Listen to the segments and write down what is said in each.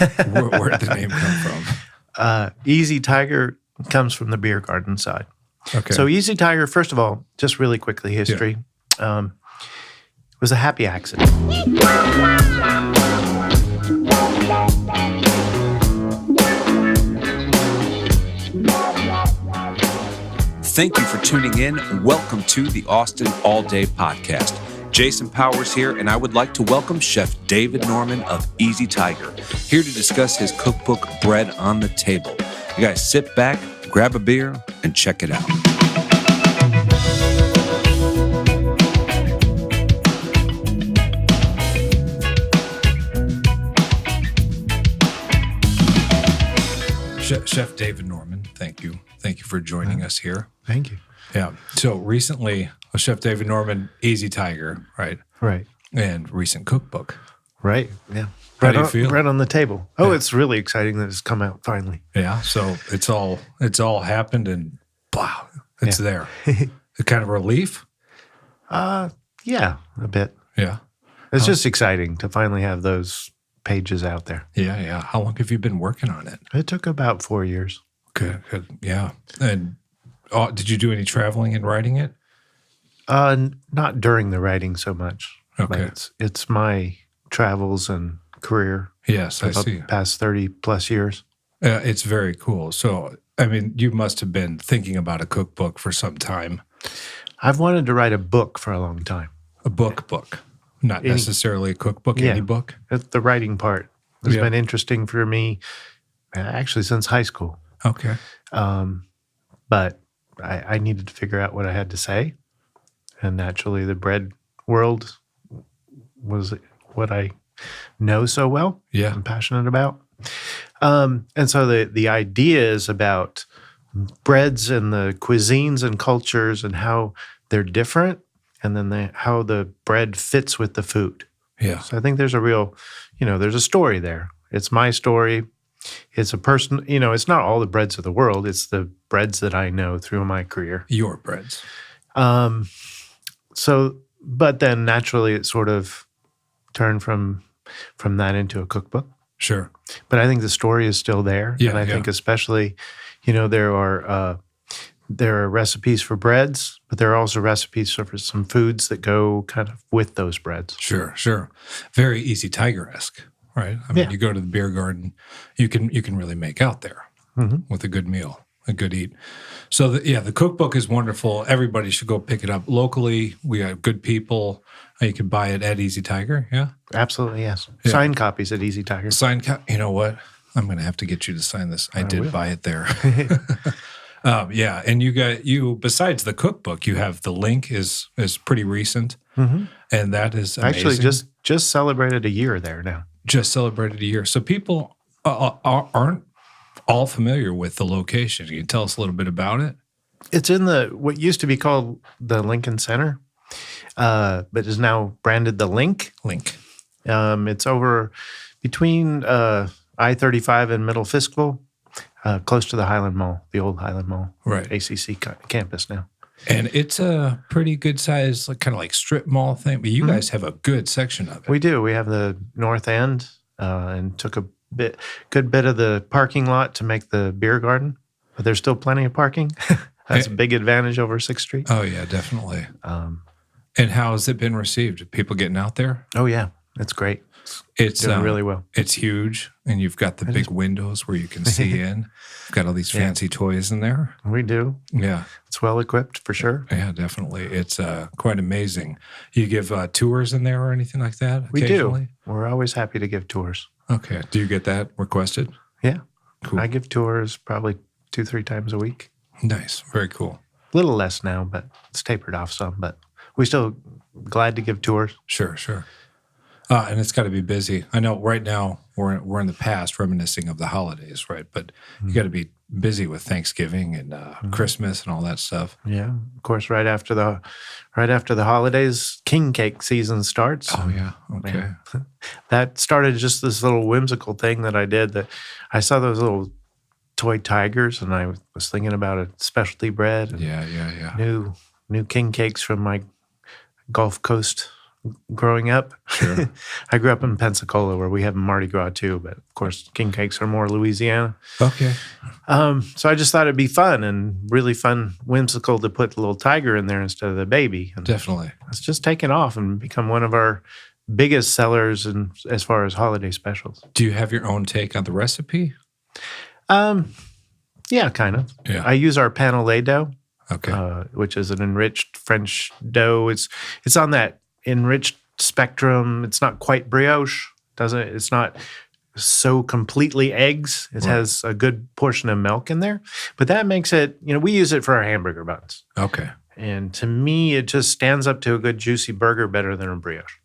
Where did the name come from? Easy Tiger comes from the beer garden side. Okay. So Easy Tiger, first of all, just really quickly, history, was a happy accident. Thank you for tuning in. Welcome to the Austin All Day Podcast. Jason Powers here, and I would like to welcome Chef David Norman of Easy Tiger, here to discuss his cookbook, Bread on the Table. You guys sit back, grab a beer, and check it out. Chef David Norman, thank you. Thank you for joining us here. Thank you. Yeah. So recently, Chef David Norman, Easy Tiger, right? Right. And recent cookbook. Right. Yeah. How do you feel? Bread on the table. Oh, Yeah. It's really exciting that it's come out finally. Yeah. So it's all happened, and wow, it's there. A kind of relief. Yeah, a bit. Yeah. It's just exciting to finally have those pages out there. Yeah. Yeah. How long have you been working on it? It took about 4 years. Good. Yeah. And did you do any traveling and writing it? Not during the writing so much. Okay. But it's my travels and career Yes, I for see. the past 30 plus years. It's very cool. So, I mean, you must have been thinking about a cookbook for some time. I've wanted to write a book for a long time. A book, not necessarily a cookbook, Yeah. any book. The writing part has Yeah. been interesting for me, actually, since high school. Okay. But I needed to figure out what I had to say. And naturally, the bread world was what I know so well. Yeah. I'm passionate about. And so the ideas about breads and the cuisines and cultures and how they're different, and then how the bread fits with the food. Yeah. So I think there's a real, there's a story there. It's my story. It's a person, it's not all the breads of the world. It's the breads that I know through my career. Your breads. But then naturally it sort of turned from that into a cookbook. Sure. But I think the story is still there. Yeah, And I think especially, there are recipes for breads, but there are also recipes for some foods that go kind of with those breads. Sure. Very Easy Tiger-esque, right? I mean, Yeah. you go to the beer garden, you can really make out there with a good meal, a good eat. So, the cookbook is wonderful. Everybody should go pick it up locally. We have good people. You can buy it at Easy Tiger, yeah? Absolutely, yes. Yeah. Signed copies at Easy Tiger. You know what? I'm going to have to get you to sign this. I did will. buy it there. And you besides the cookbook, you have the link is pretty recent, and that is amazing. Actually, just celebrated a year there now. Just celebrated a year. So people aren't all familiar with the location. Can you tell us a little bit about it? It's in what used to be called the Lincoln Center, but is now branded the Link. Link. It's over between I-35 and Middle Fiskville, close to the Highland Mall, the old Highland Mall, Right. ACC campus now. And it's a pretty good size, kind of like strip mall thing. But you guys have a good section of it. We do. We have the north end, and took a good bit of the parking lot to make the beer garden, but there's still plenty of parking. That's a big advantage over 6th Street. Oh yeah, definitely. And how has it been received? People getting out there? Oh yeah, it's great. It's Doing really well. It's huge, and you've got the big windows where you can see in. You've got all these fancy toys in there. We do. Yeah, It's well equipped for sure. yeah, definitely. It's quite amazing. You give tours in there or anything like that? We do. Occasionally? We're always happy to give tours. Okay. Do you get that requested? Yeah. Cool. I give tours probably 2-3 times a week. Nice. Very cool. A little less now, but it's tapered off some. But we still glad to give tours. Sure. And it's got to be busy. I know right now we're in the past reminiscing of the holidays, right? But you got to be busy with Thanksgiving and Christmas and all that stuff. Yeah. Of course, right after the holidays, king cake season starts. Oh, yeah. Okay. That started just this little whimsical thing that I did. That I saw those little toy tigers, and I was thinking about a specialty bread. And Yeah. new king cakes from my Gulf Coast growing up. Sure. I grew up in Pensacola where we have Mardi Gras too, but of course king cakes are more Louisiana. Okay. So I just thought it'd be fun and really fun, whimsical to put the little tiger in there instead of the baby. And Definitely. it's just taken off and become one of our biggest sellers as far as holiday specials. Do you have your own take on the recipe? Yeah, kind of. Yeah. I use our panelet dough, Okay. which is an enriched French dough. It's on that enriched spectrum. It's not quite brioche. It's not so completely eggs. It has a good portion of milk in there, but that makes it. We use it for our hamburger buns. Okay. And to me, it just stands up to a good juicy burger better than a brioche.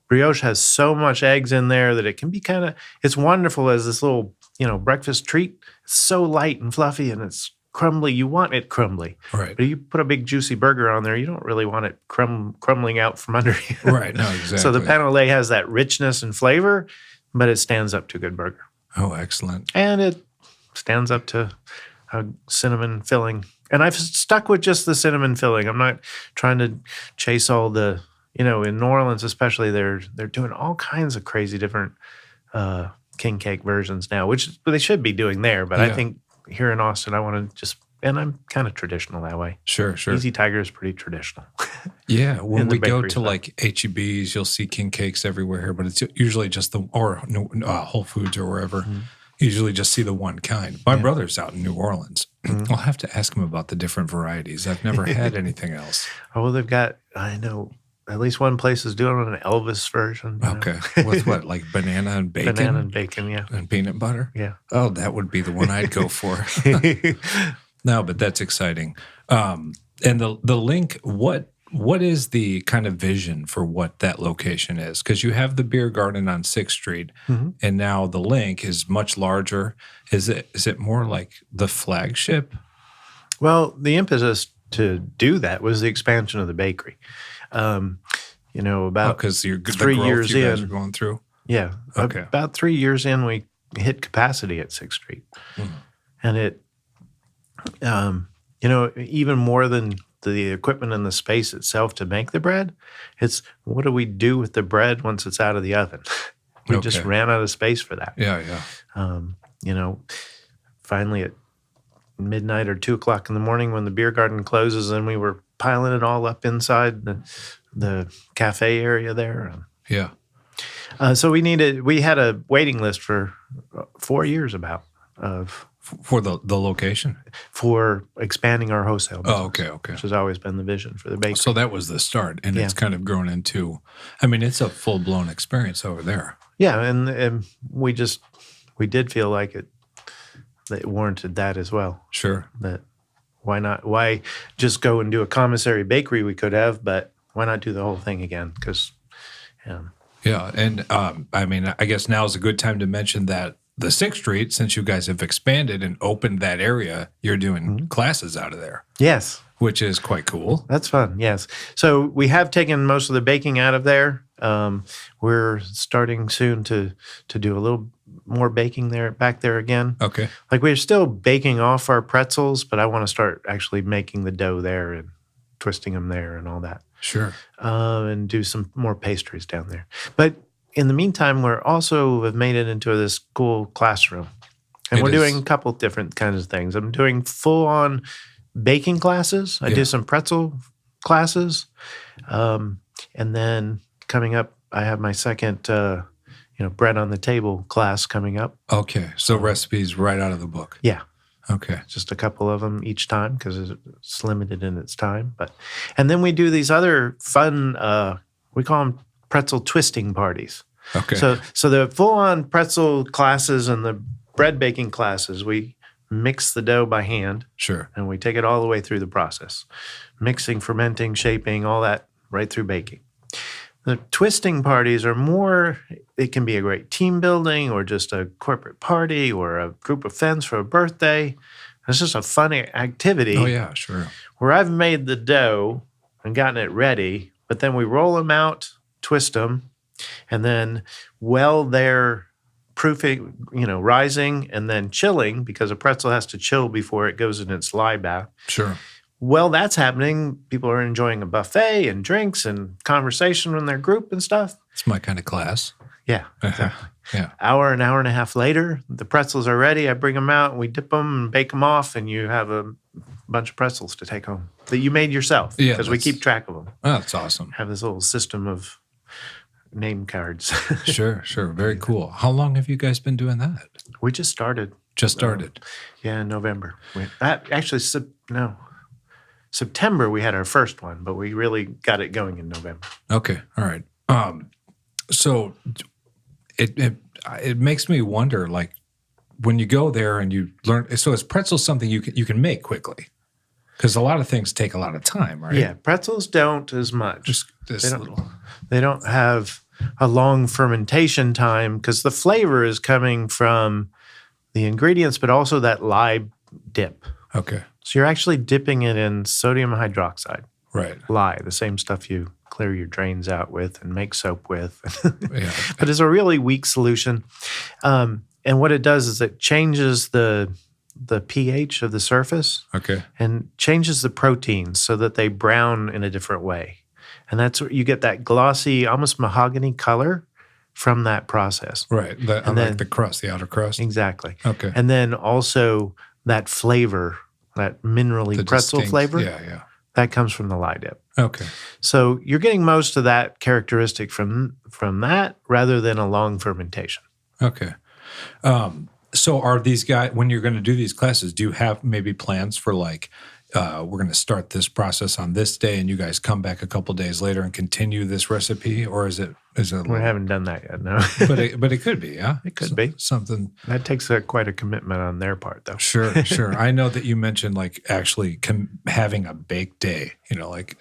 Brioche has so much eggs in there that it can be it's wonderful as this little, breakfast treat. It's so light and fluffy and it's crumbly. You want it crumbly. Right. But you put a big juicy burger on there, you don't really want it crumbling out from under you. Right. No, exactly. So the panelet has that richness and flavor, but it stands up to a good burger. Oh, excellent. And it stands up to a cinnamon filling. And I've stuck with just the cinnamon filling. I'm not trying to chase all the, in New Orleans especially, they're doing all kinds of crazy different king cake versions now, which they should be doing there. But I think here in Austin, I want to and I'm kind of traditional that way. Sure. Easy Tiger is pretty traditional. Yeah. When we go to stuff. like HEBs, you'll see king cakes everywhere here, but it's usually just Whole Foods or wherever. Mm-hmm. Usually just see the one kind. My brother's out in New Orleans. Mm-hmm. I'll have to ask him about the different varieties. I've never had anything else. Oh, well, they've got, I know, at least one place is doing an Elvis version. Okay. With what, like banana and bacon? Banana and bacon, yeah. And peanut butter? Yeah. Oh, that would be the one I'd go for. No, but that's exciting. And the link, what is the kind of vision for what that location is? Because you have the beer garden on 6th Street, mm-hmm. and now the link is much larger. Is it more like the flagship? Well, the impetus to do that was the expansion of the bakery. About because 3 years you guys in, are going through. Yeah, okay. About 3 years in, we hit capacity at 6th Street, and it, even more than the equipment and the space itself to make the bread, it's what do we do with the bread once it's out of the oven? We just ran out of space for that. Yeah. Finally at midnight or 2 o'clock in the morning when the beer garden closes, and we were piling it all up inside the cafe area there. Yeah. So we had a waiting list for 4 years for the location? For expanding our wholesale business. Oh, okay. Which has always been the vision for the bakery. So that was the start, and it's kind of grown into, it's a full-blown experience over there. Yeah, and we did feel like it warranted that as well. Sure. That why not? Why just go and do a commissary bakery we could have, but why not do the whole thing again? Because, Yeah, and I guess now is a good time to mention that the 6th Street, since you guys have expanded and opened that area, you're doing classes out of there. Yes. Which is quite cool. That's fun, yes. So we have taken most of the baking out of there. We're starting soon to do a little more baking back there again. Okay. Like we're still baking off our pretzels, but I want to start actually making the dough there and twisting them there and all that. Sure. And do some more pastries down there. But in the meantime, we're also have made it into this cool classroom. And we're doing a couple different kinds of things. I'm doing full-on baking classes. I do some pretzel classes. And then coming up, I have my second, bread on the table class coming up. Okay. So recipes right out of the book. Yeah. Okay. Just a couple of them each time because it's limited in its time. And then we do these other fun, we call them pretzel twisting parties. Okay. So the full-on pretzel classes and the bread baking classes, we mix the dough by hand. Sure. And we take it all the way through the process. Mixing, fermenting, shaping, all that right through baking. The twisting parties are more, it can be a great team building or just a corporate party or a group of friends for a birthday. It's just a fun activity. Oh, yeah, sure. Where I've made the dough and gotten it ready, but then we roll them out, twist them, and then while they're proofing, rising and then chilling, because a pretzel has to chill before it goes in its lie bath. Sure. While that's happening, people are enjoying a buffet and drinks and conversation in their group and stuff. It's my kind of class. Yeah, exactly. Yeah. An hour and a half later, the pretzels are ready. I bring them out and we dip them and bake them off, and you have a bunch of pretzels to take home that you made yourself. Yeah, because we keep track of them. Oh, that's awesome. Have this little system of name cards. Sure. Very cool. How long have you guys been doing that? We just started. Just started. Yeah, in November. September we had our first one, but we really got it going in November. Okay. All right. So it makes me wonder, like, when you go there and you learn. So is pretzel something you can make quickly? Because a lot of things take a lot of time, right? Yeah, pretzels don't as much. Just this little. They don't have a long fermentation time because the flavor is coming from the ingredients, but also that lye dip. Okay. So you're actually dipping it in sodium hydroxide. Right. Lye, the same stuff you clear your drains out with and make soap with. Yeah. But it's a really weak solution. And what it does is it changes the pH of the surface. Okay. And changes the proteins so that they brown in a different way. And that's where you get that glossy, almost mahogany color from that process. Right. The crust, the outer crust. Exactly. Okay. And then also that flavor, that minerally The pretzel distinct- flavor, Yeah. that comes from the lye dip. Okay. So you're getting most of that characteristic from that rather than a long fermentation. Okay. So are these guys, when you're going to do these classes, do you have maybe plans for like, we're going to start this process on this day and you guys come back a couple days later and continue this recipe? Or is it We haven't done that yet, no. but it could be, yeah? It could be. Something. That takes quite a commitment on their part, though. Sure. I know that you mentioned like actually having a bake day, like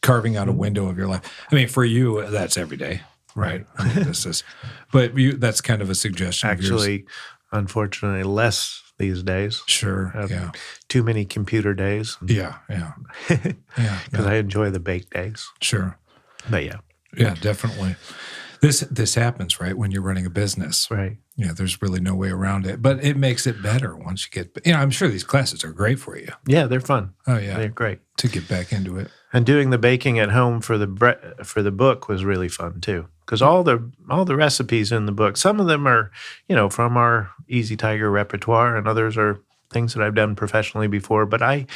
carving out a window of your life. I mean, for you, that's every day, right? I mean, that's kind of a suggestion of yours. Actually, unfortunately, less these days. Sure. Yeah. Too many computer days. Yeah. Because I enjoy the bake days. Sure. But yeah. Yeah, definitely. This happens, right, when you're running a business. Right. Yeah, there's really no way around it. But it makes it better once you get, I'm sure these classes are great for you. Yeah, they're fun. Oh, yeah. They're great. To get back into it. And doing the baking at home for the book was really fun too. Because all the recipes in the book, some of them are, from our Easy Tiger repertoire, and others are things that I've done professionally before. But I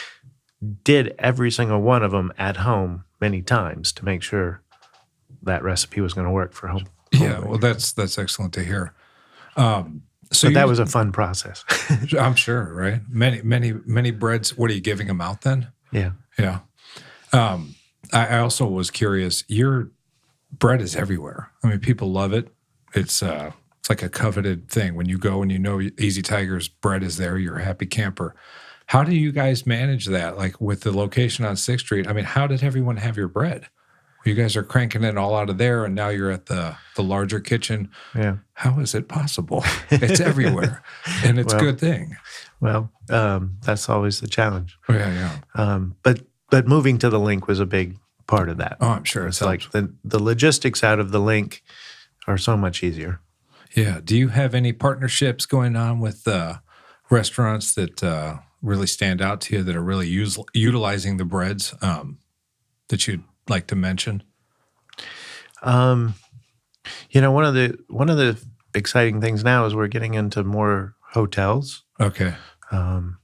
did every single one of them at home many times to make sure that recipe was going to work for home. Yeah, well, that's excellent to hear. But that was a fun process. I'm sure, right? Many breads. What are you giving them out then? Yeah. Yeah. I also was curious. Your bread is everywhere. I mean, people love it. It's like a coveted thing. When you go and Easy Tiger's bread is there, you're a happy camper. How do you guys manage that? Like with the location on 6th Street, I mean, how did everyone have your bread? You guys are cranking it all out of there, and now you're at the larger kitchen. Yeah. How is it possible? It's everywhere, and it's a good thing. Well, that's always the challenge. Yeah. But moving to the link was a big part of that. Oh, I'm sure. It's like the logistics out of the link are so much easier. Yeah. Do you have any partnerships going on with restaurants that really stand out to you that are really utilizing the breads that you'd like to mention? One of the exciting things now is we're getting into more hotels. Okay.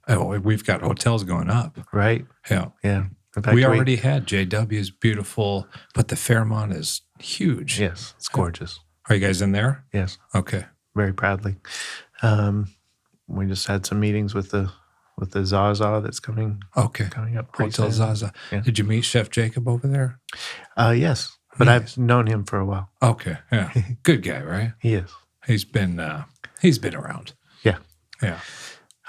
We've got hotels going up. Right? Yeah. Yeah. In fact, We already had JW's beautiful, but the Fairmont is huge. Yes, it's gorgeous. Are you guys in there? Yes, Okay. very proudly. We just had some meetings with the Zaza that's coming up pretty Hotel soon. Zaza. Yeah. Did you meet Chef Jacob over there? Yes, but I've known him for a while. Okay. Yeah. Good guy, right? He is. He's been around. Yeah. Yeah.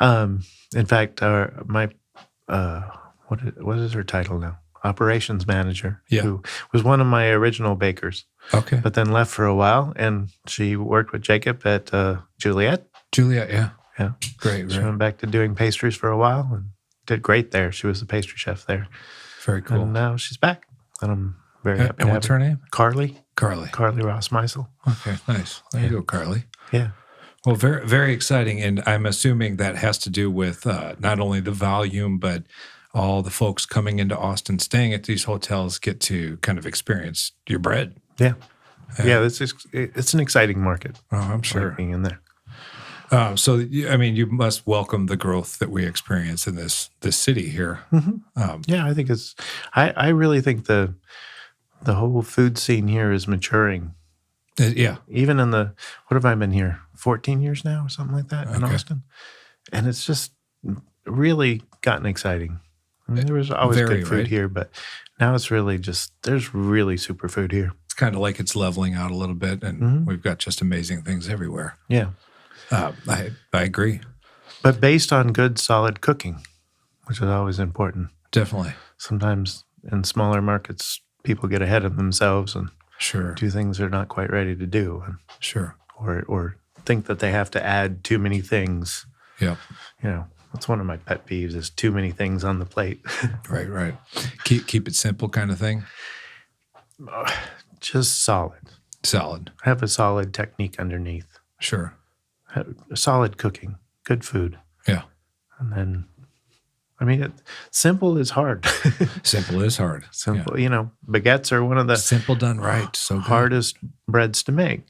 In fact, my what is her title now? Operations manager. Yeah. Who was one of my original bakers, Okay. but then left for a while, and she worked with Jacob at Juliet. Juliet, yeah. Yeah. Great, She right? went back to doing pastries for a while and did great there. She was the pastry chef there. Very cool. And now she's back, and I'm very happy. And to what's have her name? Carly Carly. Ross-Meisel. Okay, nice. There you go, Carly. Yeah. Well, very, very exciting. And I'm assuming that has to do with not only the volume, but all the folks coming into Austin, staying at these hotels, get to kind of experience your bread. Yeah. It's an exciting market. Oh, I'm I sure. like being in there. So, I mean, you must welcome the growth that we experience in this city here. Yeah, I think I really think the whole food scene here is maturing. Yeah. Even in what have I been here? 14 years now or something like that in Okay. Austin. And it's just really gotten exciting. I mean, there was always Very, good food right? here, but now it's really there's really superfood here. It's kind of like it's leveling out a little bit, and we've got just amazing things everywhere. Yeah. I agree. But based on good, solid cooking, which is always important. Definitely. Sometimes in smaller markets, people get ahead of themselves and Sure. do things they're not quite ready to do, Sure. or think that they have to add too many things. Yep. That's one of my pet peeves is too many things on the plate. Right. Keep it simple kind of thing. Just solid. Solid. Have a solid technique underneath. Sure. Have solid cooking, good food. Yeah. And then, I mean, simple is hard. Simple is hard. Simple, baguettes are one of the Simple done right. So good. hardest breads to make.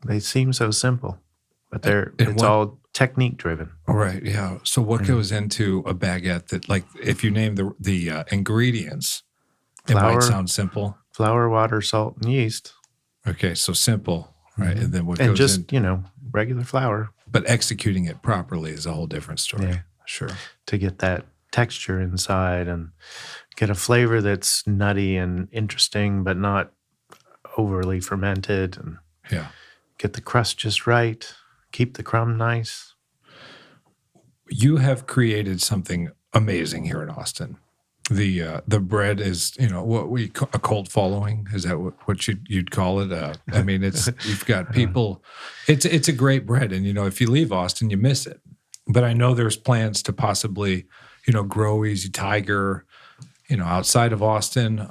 They seem so simple, but it's all technique driven. Right. Yeah. So what goes into a baguette that, like, if you name the ingredients, it might sound simple. Flour, water, salt, and yeast. Okay. So simple, right? And then what And goes just, in, regular flour. but executing it properly is a whole different story. Yeah. Sure. To get that texture inside and get a flavor that's nutty and interesting, but not overly fermented, and Yeah. get the crust just right. Keep the crumb nice. You have created something amazing here in Austin. The bread is, what we call a cult following. Is that what you'd call it? I mean, you've got people. It's a great bread, and if you leave Austin, you miss it. But I know there's plans to possibly, grow Easy Tiger, outside of Austin,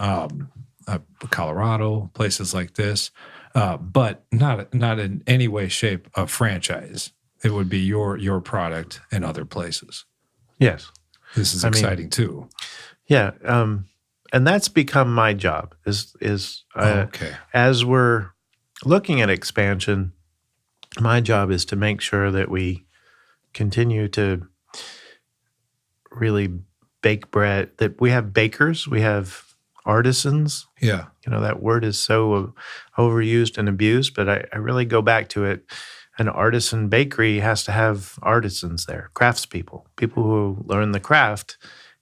Colorado, places like this, but not in any way, shape a franchise. It would be your product in other places. Yes. This is exciting too. Yeah. And that's become my job Okay. as we're looking at expansion, my job is to make sure that we continue to really bake bread, that we have bakers, we have artisans. Yeah. That word is so overused and abused, but I really go back to it. An artisan bakery has to have artisans there, craftspeople, people who learn the craft.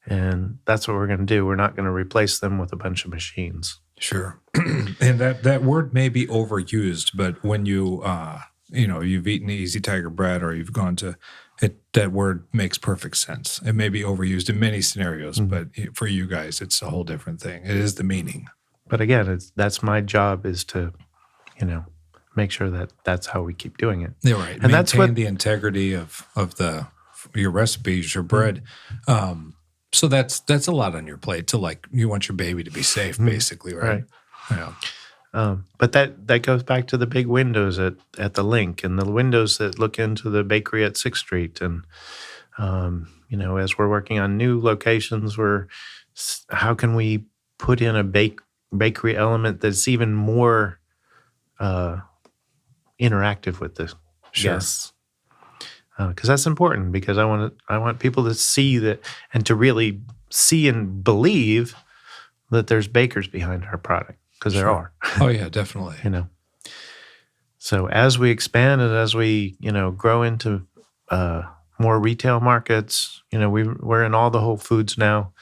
And that's what we're going to do. We're not going to replace them with a bunch of machines. Sure. And that word may be overused, but when you've eaten Easy Tiger bread or you've gone to it, that word makes perfect sense. It may be overused in many scenarios, but for you guys, it's a whole different thing. It is the meaning. But again, that's my job is to, make sure that that's how we keep doing it. Yeah, right. And maintain the integrity of your recipes, your bread. So that's a lot on your plate to you want your baby to be safe, basically, right? Yeah. But that goes back to the big windows at the Link and the windows that look into the bakery at 6th Street. And, as we're working on new locations, how can we put in a bakery element that's even more interactive with the guests? Because that's important, because I want people to see that and to really see and believe that there's bakers behind our product, because there are. Oh yeah, definitely. So as we expand and as we grow into more retail markets, we're in all the Whole Foods now.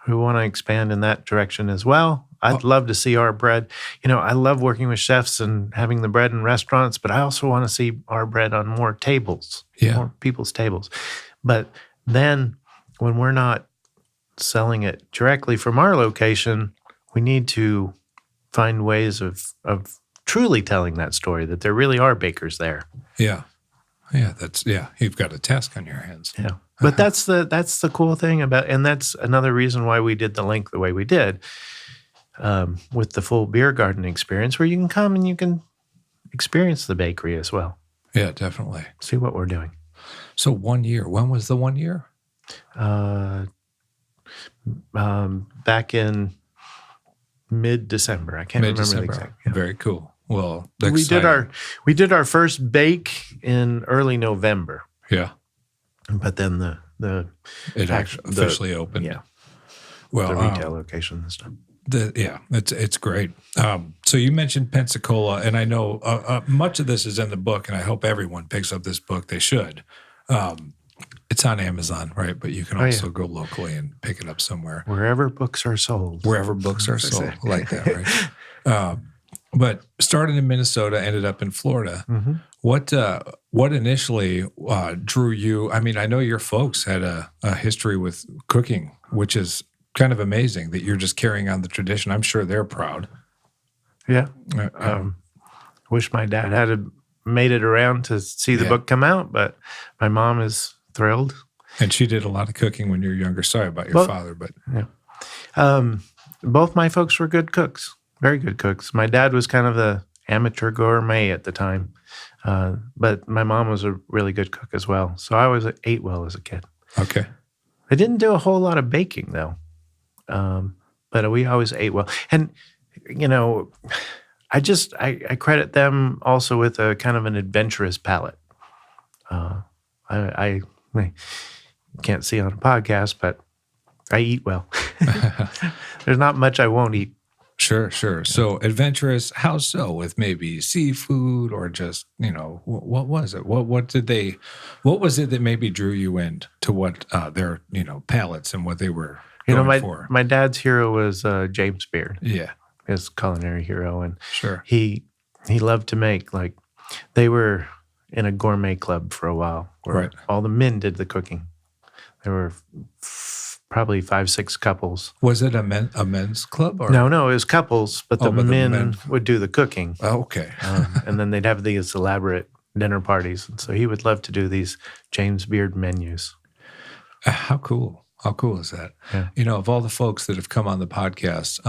We want to expand in that direction as well. I'd love to see our bread. I love working with chefs and having the bread in restaurants, but I also want to see our bread on more tables, more people's tables. But then when we're not selling it directly from our location, we need to find ways of truly telling that story, that there really are bakers there. Yeah. Yeah, you've got a task on your hands. Yeah. But that's the cool thing about, and that's another reason why we did the Link the way we did, with the full beer garden experience, where you can come and you can experience the bakery as well. Yeah, definitely. See what we're doing. So 1 year. When was the 1 year? back in mid-December. I can't remember the Mid-December. exact. Yeah. Very cool. Well, We exciting. did our first bake in early November, Yeah. but then It actually officially opened. Yeah, Well, the retail location and stuff. It's great. So you mentioned Pensacola, and I know much of this is in the book, and I hope everyone picks up this book. They should. It's on Amazon, right? But you can also go locally and pick it up somewhere. Wherever books are sold. Wherever books are sold, like that, right? But started in Minnesota, ended up in Florida. Mm-hmm. What initially drew you? I mean, I know your folks had a history with cooking, which is kind of amazing that you're just carrying on the tradition. I'm sure they're proud. Yeah. Wish my dad had made it around to see the book come out, but my mom is thrilled. And she did a lot of cooking when you were younger. Sorry about your father, but both my folks were good cooks, very good cooks. My dad was kind of the amateur gourmet at the time, but my mom was a really good cook as well. So I always ate well as a kid. Okay. I didn't do a whole lot of baking though, but we always ate well. And I credit them also with a kind of an adventurous palate. I can't see on a podcast, but I eat well. There's not much I won't eat. Sure. So adventurous, how so? With maybe seafood or just, what was it? What was it that maybe drew you in to what their, palates and what they were going for? My dad's hero was James Beard. Yeah. His culinary hero. And sure. He loved to make, like, they were in a gourmet club for a while where all the men did the cooking. There were probably 5-6 couples. Was it a men's club? Or? No, it was couples, but the men would do the cooking. Oh, okay. And then they'd have these elaborate dinner parties. And so he would love to do these James Beard menus. How cool. How cool is that? Yeah. Of all the folks that have come on the podcast,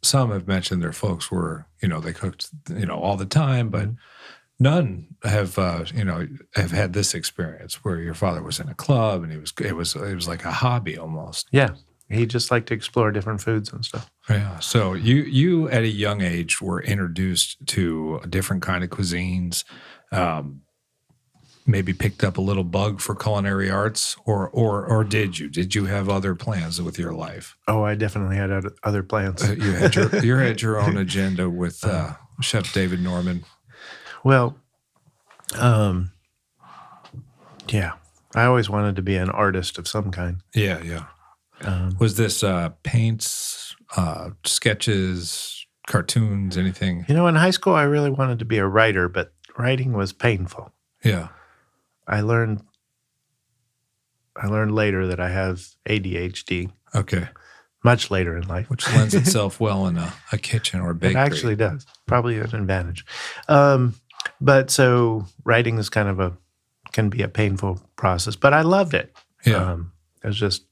some have mentioned their folks were, they cooked, all the time, but none have, have had this experience where your father was in a club and it was like a hobby almost. Yeah. He just liked to explore different foods and stuff. Yeah. So you at a young age were introduced to a different kind of cuisines, maybe picked up a little bug for culinary arts, or did you? Did you have other plans with your life? Oh, I definitely had other plans. You had your own agenda with Chef David Norman. Well, yeah, I always wanted to be an artist of some kind. Yeah. Was this paints, sketches, cartoons, anything? In high school, I really wanted to be a writer, but writing was painful. Yeah. I learned later that I have ADHD. Okay. Much later in life. Which lends itself well in a kitchen or a bakery. It actually does. Probably an advantage. But so writing is can be a painful process, but I loved it. Yeah. It was just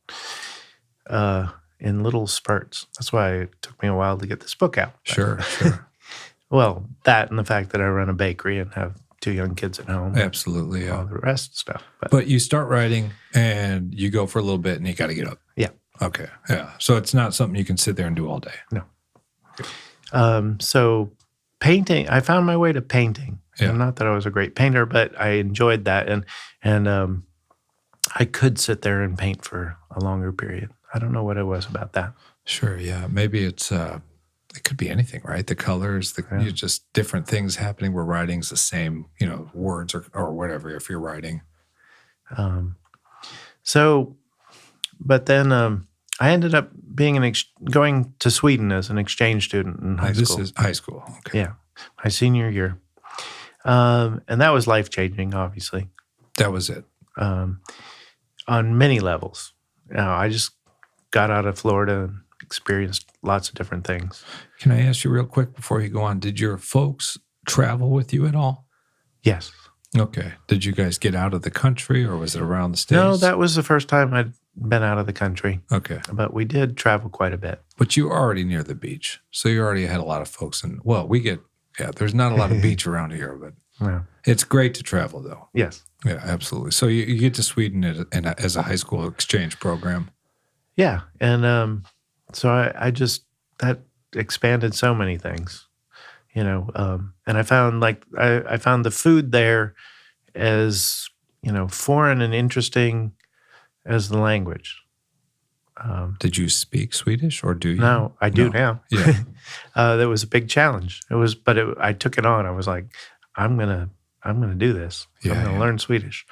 in little spurts. That's why it took me a while to get this book out. Sure. Well, that and the fact that I run a bakery and have 2 young kids at home. Absolutely, yeah. All the rest of the stuff. But you start writing and you go for a little bit and you got to get up. Yeah. Okay, yeah. So it's not something you can sit there and do all day. No. Okay. So painting, I found my way to painting. Yeah. And not that I was a great painter, but I enjoyed that. And I could sit there and paint for a longer period. I don't know what it was about that. Sure, yeah. Maybe it's it could be anything, right? The colors, just different things happening where writing's the same, words or whatever if you're writing. But then I ended up being going to Sweden as an exchange student in high school. This is high school. Okay. Yeah, my senior year. And that was life-changing, obviously. That was it. On many levels. I just got out of Florida and experienced lots of different things. Can I ask you real quick before you go on, did your folks travel with you at all? Yes. Okay. Did you guys get out of the country or was it around the States? No, that was the first time I'd been out of the country. Okay. But we did travel quite a bit. But you were already near the beach. So you already had a lot of folks. There's not a lot of beach around here, but it's great to travel though. Yes. Yeah, absolutely. So you get to Sweden as a high school exchange program. Yeah. And so I just, that expanded so many things, and I found I found the food there as, foreign and interesting as the language. Did you speak Swedish or do you? No, I do now. Yeah. That was a big challenge. I took it on. I was like, I'm gonna do this. Yeah, I'm gonna yeah. learn Swedish.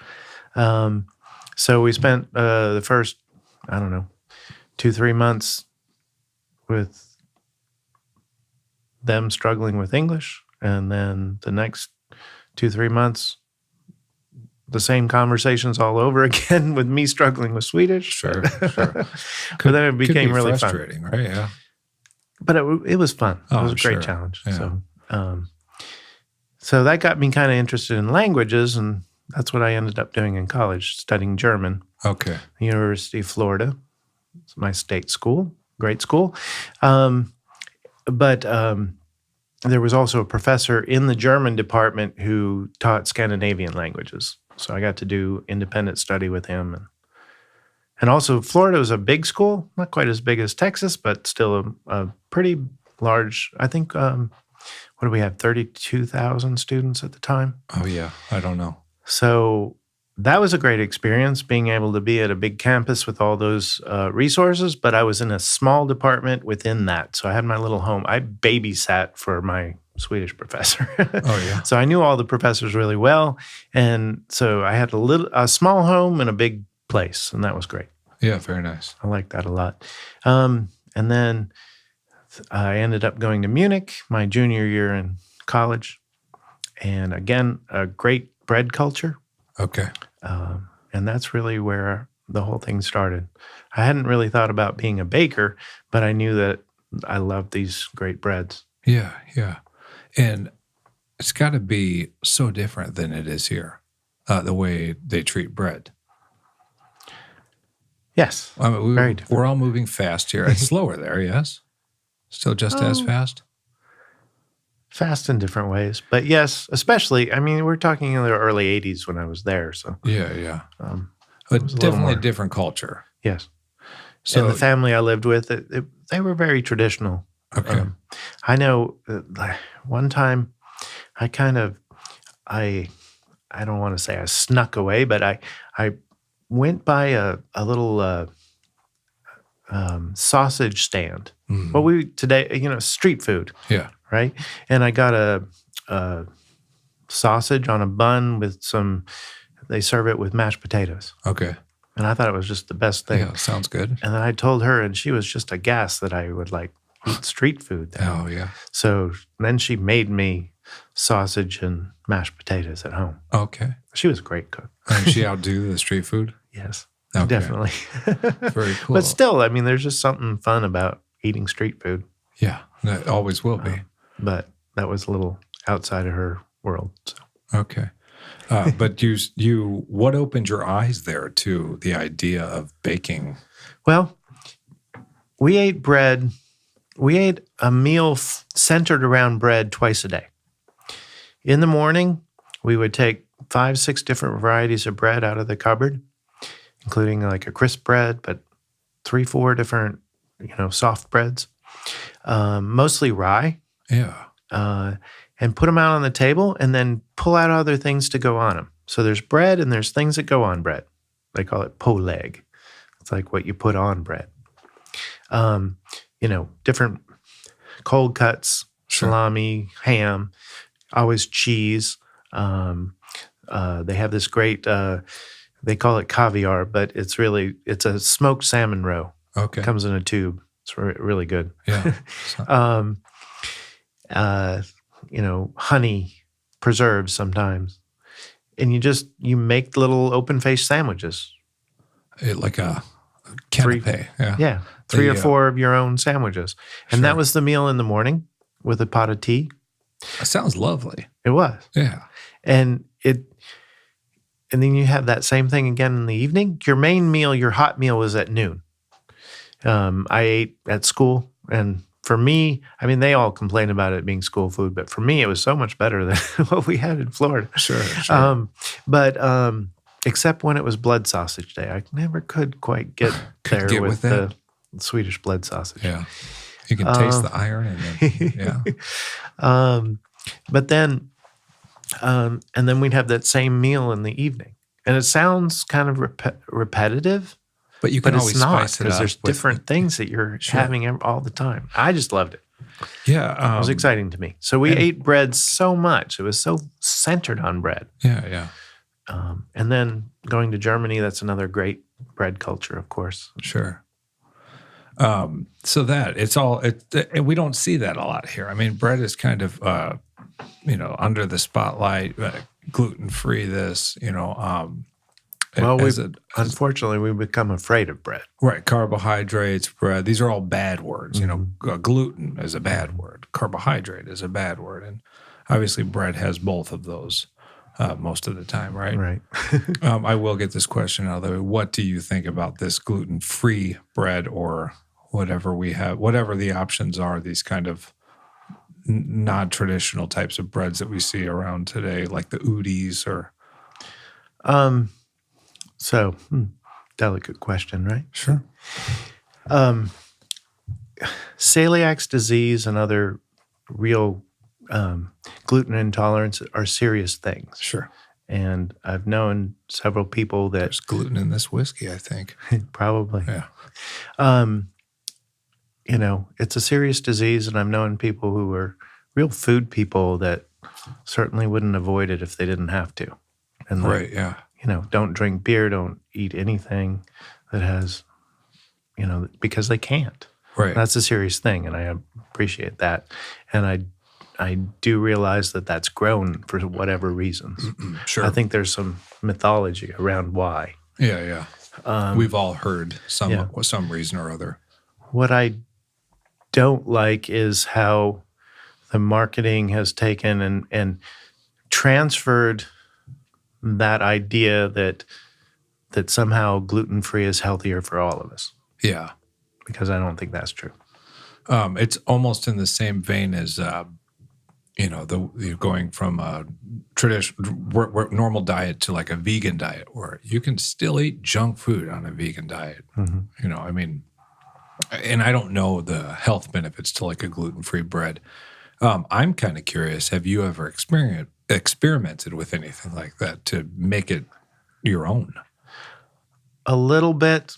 So we spent the first, I don't know, 2-3 months with them struggling with English, and then the next 2-3 months, the same conversations all over again with me struggling with Swedish. Sure. But then it became could be really fun. frustrating, right? Yeah. But it was fun. It Oh, was a great sure. challenge. Yeah. So that got me kind of interested in languages, and that's what I ended up doing in college, studying German. Okay. The University of Florida. It's my state school, great school. But there was also a professor in the German department who taught Scandinavian languages. So I got to do independent study with him. And also, Florida was a big school, not quite as big as Texas, but still a pretty large, I think, what do we have, 32,000 students at the time? Oh, yeah. I don't know. So that was a great experience, being able to be at a big campus with all those resources, but I was in a small department within that. So I had my little home. I babysat for my Swedish professor. Oh, yeah. So I knew all the professors really well. And so I had a small home and a big place, and that was great. Yeah, very nice. I liked that a lot. And then I ended up going to Munich my junior year in college. And again, a great bread culture. Okay. And that's really where the whole thing started. I hadn't really thought about being a baker, but I knew that I loved these great breads. Yeah, yeah. And it's got to be so different than it is here, the way they treat bread. Yes, I mean, very different. we're all moving fast here. It's slower there, yes? Still just as fast? Fast in different ways. But yes, especially, I mean, we're talking in the early 80s when I was there. So Yeah, yeah. it But was a little definitely a more. different culture. Yes. So, And the family I lived with, they were very traditional. okay. I know one time I don't want to say I snuck away, but I went by a little sausage stand. Mhm. Well, today, street food, Yeah. right? And I got a sausage on a bun with they serve it with mashed potatoes. Okay. And I thought it was just the best thing. Yeah, sounds good. And then I told her, and she was just aghast that I would eat street food there. Oh, yeah. So then she made me sausage and mashed potatoes at home. Okay. She was a great cook. And she outdo the street food? Yes, Okay. definitely. Very cool. But still, I mean, there's just something fun about eating street food. Yeah, that always will be. But that was a little outside of her world. So. Okay. But what opened your eyes there to the idea of baking? Well, we ate bread. We ate a meal centered around bread twice a day. In the morning, we would take 5-6 different varieties of bread out of the cupboard, including like a crisp bread, but 3-4 different, soft breads, mostly rye, Yeah. and put them out on the table and then pull out other things to go on them. So there's bread and there's things that go on bread. They call it pålägg. It's like what you put on bread. Different cold cuts, Sure. salami, ham, always cheese. They have this great, they call it caviar, but it's a smoked salmon roe. Okay. It comes in a tube. It's really good. Yeah. Honey preserves sometimes. And you make little open-faced sandwiches. Like a canapé. Yeah. Yeah, 3 or 4 of your own sandwiches. And that Sure. was the meal in the morning with a pot of tea. That sounds lovely. It was. Yeah. And then you have that same thing again in the evening. Your main meal, your hot meal, was at noon. I ate at school, and for me, I mean, they all complain about it being school food, but for me, it was so much better than what we had in Florida. Sure. Sure. But except when it was blood sausage day, I never could quite get there get with with that? Swedish blood sausage. Yeah. You can taste the iron and then, yeah. But then, and then we'd have that same meal in the evening. And it sounds kind of repetitive, But you can but always it's not, spice it because up. there's different things that you're having all the time. I just loved it. Yeah. It was exciting to me. So we ate bread so much. It was so centered on bread. Yeah. And then going to Germany, that's another great bread culture, of course. Sure. So that we don't see that a lot here. I mean, bread is kind of, under the spotlight, gluten-free this, unfortunately, we become afraid of bread. Right. Carbohydrates, bread, these are all bad words. Gluten is a bad word. Carbohydrate is a bad word. And obviously bread has both of those most of the time, right? Right. I will get this question out of the way. What do you think about this gluten-free bread or whatever we have, whatever the options are, these kind of non-traditional types of breads that we see around today, like the Udis or... Delicate question, right? Sure. Celiac disease and other real gluten intolerance are serious things. Sure. And I've known several people that... There's gluten in this whiskey, I think. Probably. Yeah. It's a serious disease, and I've known people who are real food people that certainly wouldn't avoid it if they didn't have to. And right, yeah. Don't drink beer, don't eat anything that has, because they can't. Right. That's a serious thing, and I appreciate that. And I do realize that that's grown for whatever reasons. Sure. I think there's some mythology around why. Yeah. We've all heard some reason or other. What I don't like is how the marketing has taken and transferred that idea that somehow gluten-free is healthier for all of us. Yeah. Because I don't think that's true. It's almost in the same vein as, going from a traditional normal diet to like a vegan diet, where you can still eat junk food on a vegan diet. Mm-hmm. And I don't know the health benefits to like a gluten-free bread. I'm kind of curious, have you ever experimented with anything like that to make it your own? A little bit.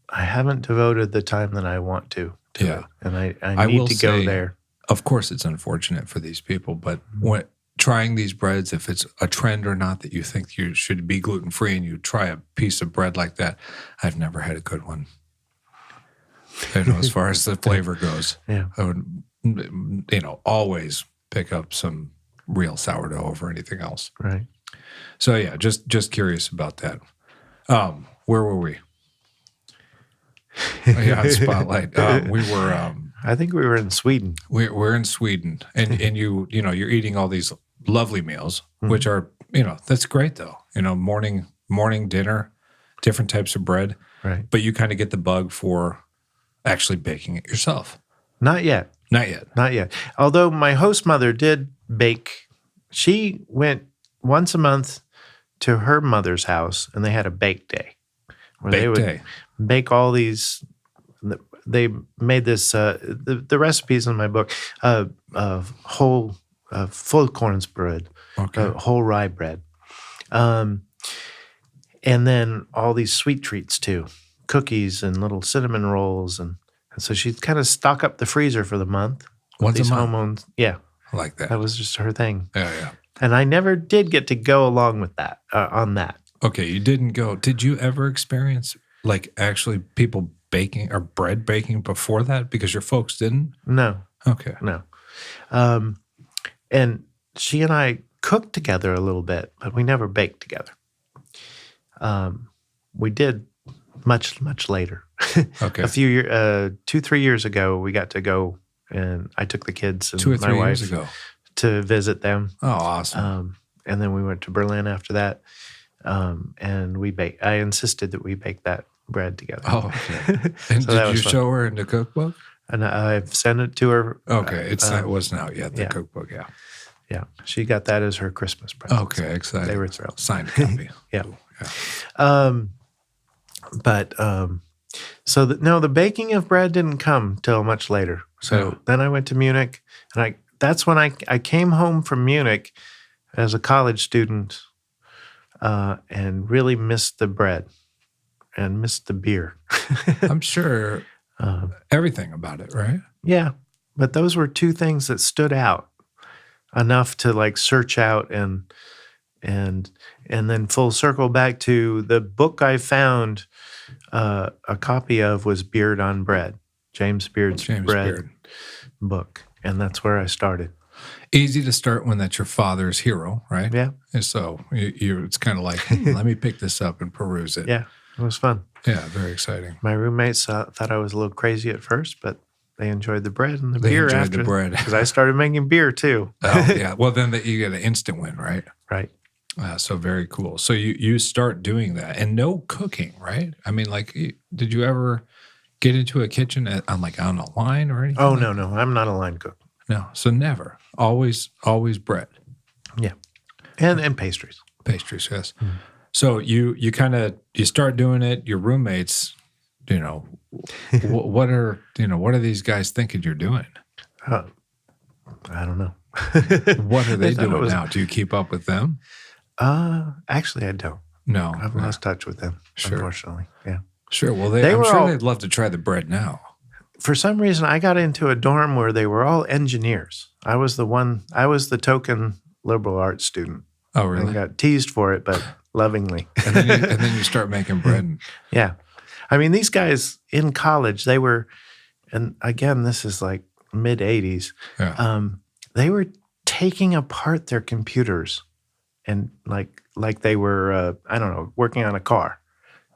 I haven't devoted the time that I want to it. And I need to go there. Of course, it's unfortunate for these people, but trying these breads, if it's a trend or not that you think you should be gluten-free and you try a piece of bread like that, I've never had a good one. As far as the flavor goes. Yeah. I would, always pick up some real sourdough over anything else. Right. So yeah, just curious about that. Where were we? Spotlight. We were. I think we were in Sweden. We're in Sweden, and you're eating all these lovely meals, which are that's great though. Morning, dinner, different types of bread. Right. But you kind of get the bug for actually baking it yourself. Not yet. Although my host mother did bake. She went once a month to her mother's house, and they had a bake day. Where bake all these. They made this. The recipes in my book. Whole fullkornsbröd, whole rye bread, and then all these sweet treats too, cookies and little cinnamon rolls, and so she'd kind of stock up the freezer for the month. Once a month. Hormones, yeah, I like that. That was just her thing. Yeah. And I never did get to go along with that on that. Okay, you didn't go. Did you ever experience like actually people baking or bread baking before that because your folks didn't? No. Okay. No. And she and I cooked together a little bit, but we never baked together. We did much, much later. Okay. A few years, 2-3 years ago, we got to go, and I took the kids and 2 or my 3 wife years ago to visit them. Oh, awesome. And then we went to Berlin after that, and we baked. I insisted that we bake that bread together. Oh, okay. And so did you show her in the cookbook? And I've sent it to her. Okay, it wasn't out yet, the cookbook, yeah. Yeah, she got that as her Christmas present. Okay, exciting. They were thrilled. Signed copy. Yeah. Ooh, yeah. But So no, the baking of bread didn't come till much later. So then I went to Munich, and that's when I came home from Munich as a college student, and really missed the bread and missed the beer. I'm sure everything about it, right? Yeah, but those were two things that stood out enough to like search out and then full circle back to the book I found a copy of was Beard on Bread, James Beard's Bread book, and that's where I started. Easy to start when that's your father's hero, right? Yeah. And so it's kind of like, let me pick this up and peruse it. Yeah, it was fun. Yeah, very exciting. My roommates thought I was a little crazy at first, but they enjoyed the bread and the They beer enjoyed after. the bread. Because I started making beer too. Oh, yeah. Well, then you get an instant win, right? Right. So very cool. So you start doing that, and no cooking, right? I mean, like, did you ever get into a kitchen on a line or anything? Oh, no. I'm not a line cook. No. So never. Always bread. Yeah. And pastries. Pastries, yes. Mm. So you start doing it. Your roommates, what are these guys thinking you're doing? I don't know. What are they doing now? Do you keep up with them? Actually, I don't. No. I've lost touch with them, unfortunately. Yeah. Sure. Well, I'm sure they'd love to try the bread now. For some reason, I got into a dorm where they were all engineers. I was the token liberal arts student. Oh, really? I got teased for it, but lovingly. and then you start making bread. Yeah. I mean, these guys in college, they were, and again, this is like mid-'80s. Yeah. They were taking apart their computers and like they were, working on a car.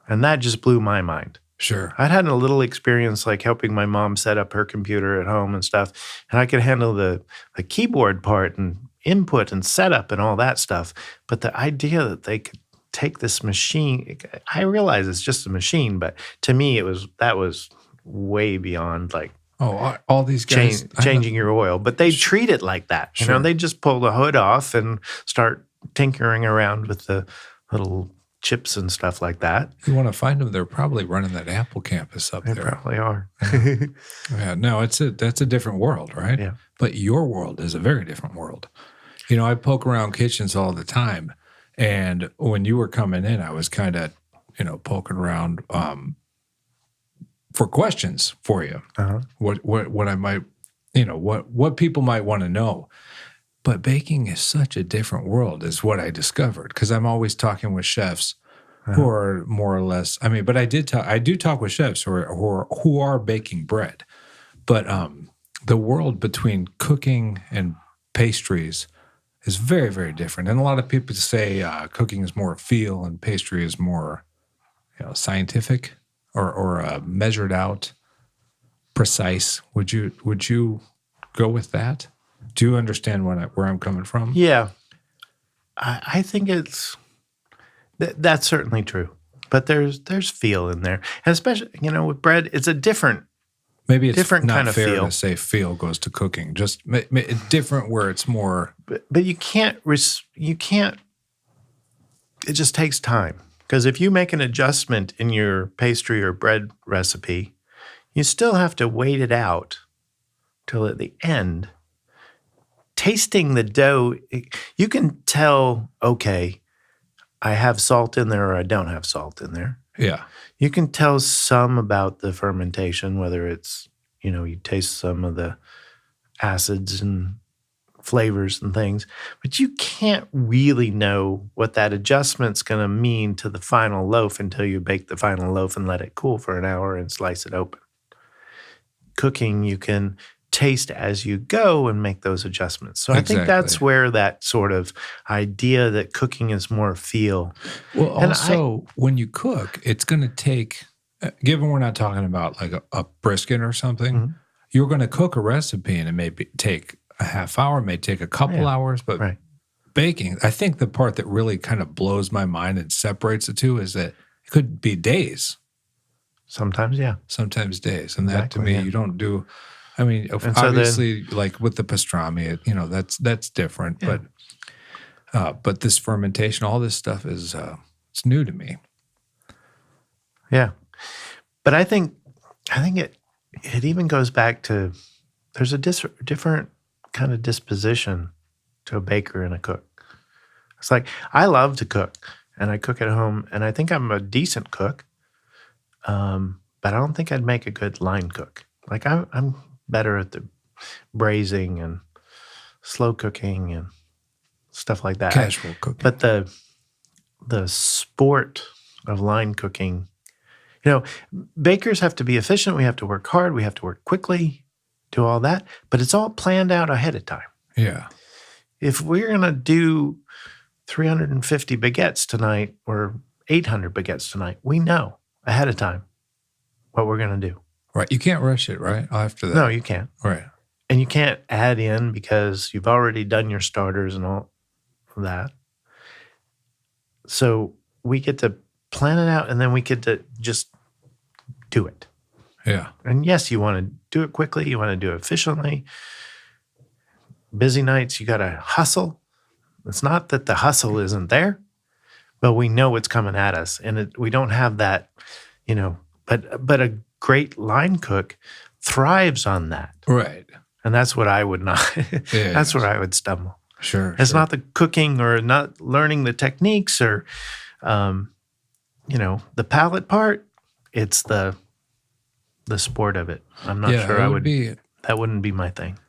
And that just blew my mind. Sure. I'd had a little experience like helping my mom set up her computer at home and stuff. And I could handle the keyboard part and input and setup and all that stuff. But the idea that they could take this machine, I realize it's just a machine, but to me that was way beyond like all these guys changing your oil. But they treat it like that. Sure. They just pull the hood off and start tinkering around with the little chips and stuff like that. You want to find them, they're probably running that Apple campus up there. They probably are. Yeah, no, that's a different world, right? Yeah. But your world is a very different world. I poke around kitchens all the time, and when you were coming in, I was kind of, poking around for questions for you. Uh-huh. What I might, what people might want to know. But baking is such a different world, is what I discovered, because I'm always talking with chefs who are more or less. I mean, but I do talk with chefs who are baking bread, but the world between cooking and pastries is very, very different. And a lot of people say cooking is more feel and pastry is more, scientific or measured out, precise. Would you go with that? Do you understand where I'm coming from? Yeah. I think that's certainly true. But there's feel in there. And especially, with bread, it's a different Maybe it's different not kind of fair feel. to say feel goes to cooking. Just different where it's more. But you can't, it just takes time. Because if you make an adjustment in your pastry or bread recipe, you still have to wait it out till at the end. Tasting the dough, you can tell, okay, I have salt in there or I don't have salt in there. Yeah. You can tell some about the fermentation, whether it's, you taste some of the acids and flavors and things, but you can't really know what that adjustment's going to mean to the final loaf until you bake the final loaf and let it cool for an hour and slice it open. Cooking, you can taste as you go and make those adjustments. So I think that's where that sort of idea that cooking is more feel. Well, also, when you cook, it's going to take, given we're not talking about like a brisket or something, Mm-hmm. You're going to cook a recipe and it may take a half hour, may take a couple hours, but baking, I think the part that really kind of blows my mind and separates the two is that it could be days. Sometimes, yeah. Sometimes days. And that to me, you don't do... I mean, and obviously, like with the pastrami, that's different. Yeah. But this fermentation, all this stuff is it's new to me. Yeah, But I think it even goes back to there's a different kind of disposition to a baker and a cook. It's like I love to cook, and I cook at home, and I think I'm a decent cook. But I don't think I'd make a good line cook. Like I'm better at the braising and slow cooking and stuff like that. Casual cooking. But the sport of line cooking, bakers have to be efficient. We have to work hard. We have to work quickly, do all that. But it's all planned out ahead of time. Yeah. If we're going to do 350 baguettes tonight or 800 baguettes tonight, we know ahead of time what we're going to do. Right. You can't rush it, right? After that. No, you can't. Right. And you can't add in because you've already done your starters and all of that. So we get to plan it out, and then we get to just do it. Yeah. And yes, you want to do it quickly. You want to do it efficiently. Busy nights, you got to hustle. It's not that the hustle isn't there, but we know it's coming at us. And we don't have that, but a great line cook thrives on that. Right. And that's what I would not, that's where I would stumble. Sure. It's not the cooking or not learning the techniques or, the palate part. It's the sport of it. I'm not sure that wouldn't be my thing.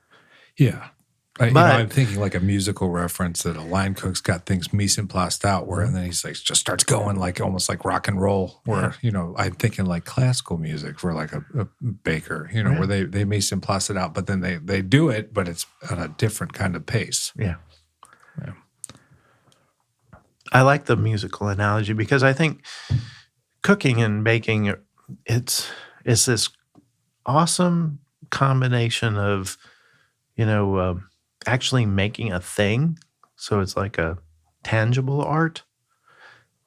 Yeah. I'm thinking like a musical reference that a line cook's got things mise en placed out where, and then he's like, just starts going like almost like rock and roll where, I'm thinking like classical music for like a baker, where they mise en place it out, but then they do it, but it's at a different kind of pace. Yeah. I like the musical analogy because I think cooking and baking, it's this awesome combination of, actually making a thing. So it's like a tangible art,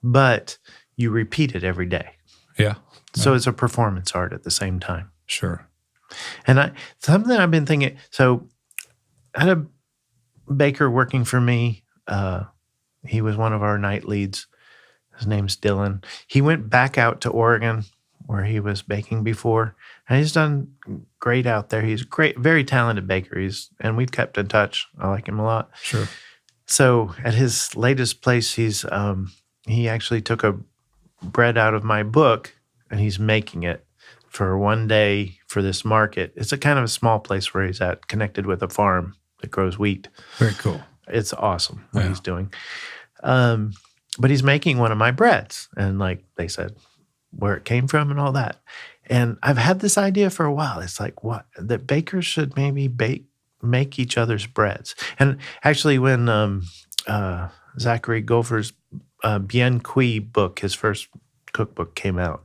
but you repeat it every day. Yeah. So it's a performance art at the same time. Sure. And something I've been thinking, so I had a baker working for me. He was one of our night leads. His name's Dylan. He went back out to Oregon where he was baking before. And he's done great out there. He's great, very talented baker. And we've kept in touch. I like him a lot. Sure. So at his latest place, he actually took a bread out of my book and he's making it for one day for this market. It's a kind of a small place where he's at, connected with a farm that grows wheat. Very cool. It's awesome what he's doing. But he's making one of my breads. And like they said, where it came from and all that. And I've had this idea for a while. It's like, that bakers should maybe make each other's breads. And actually when Zachary Gopher's Bien Cuit book, his first cookbook came out,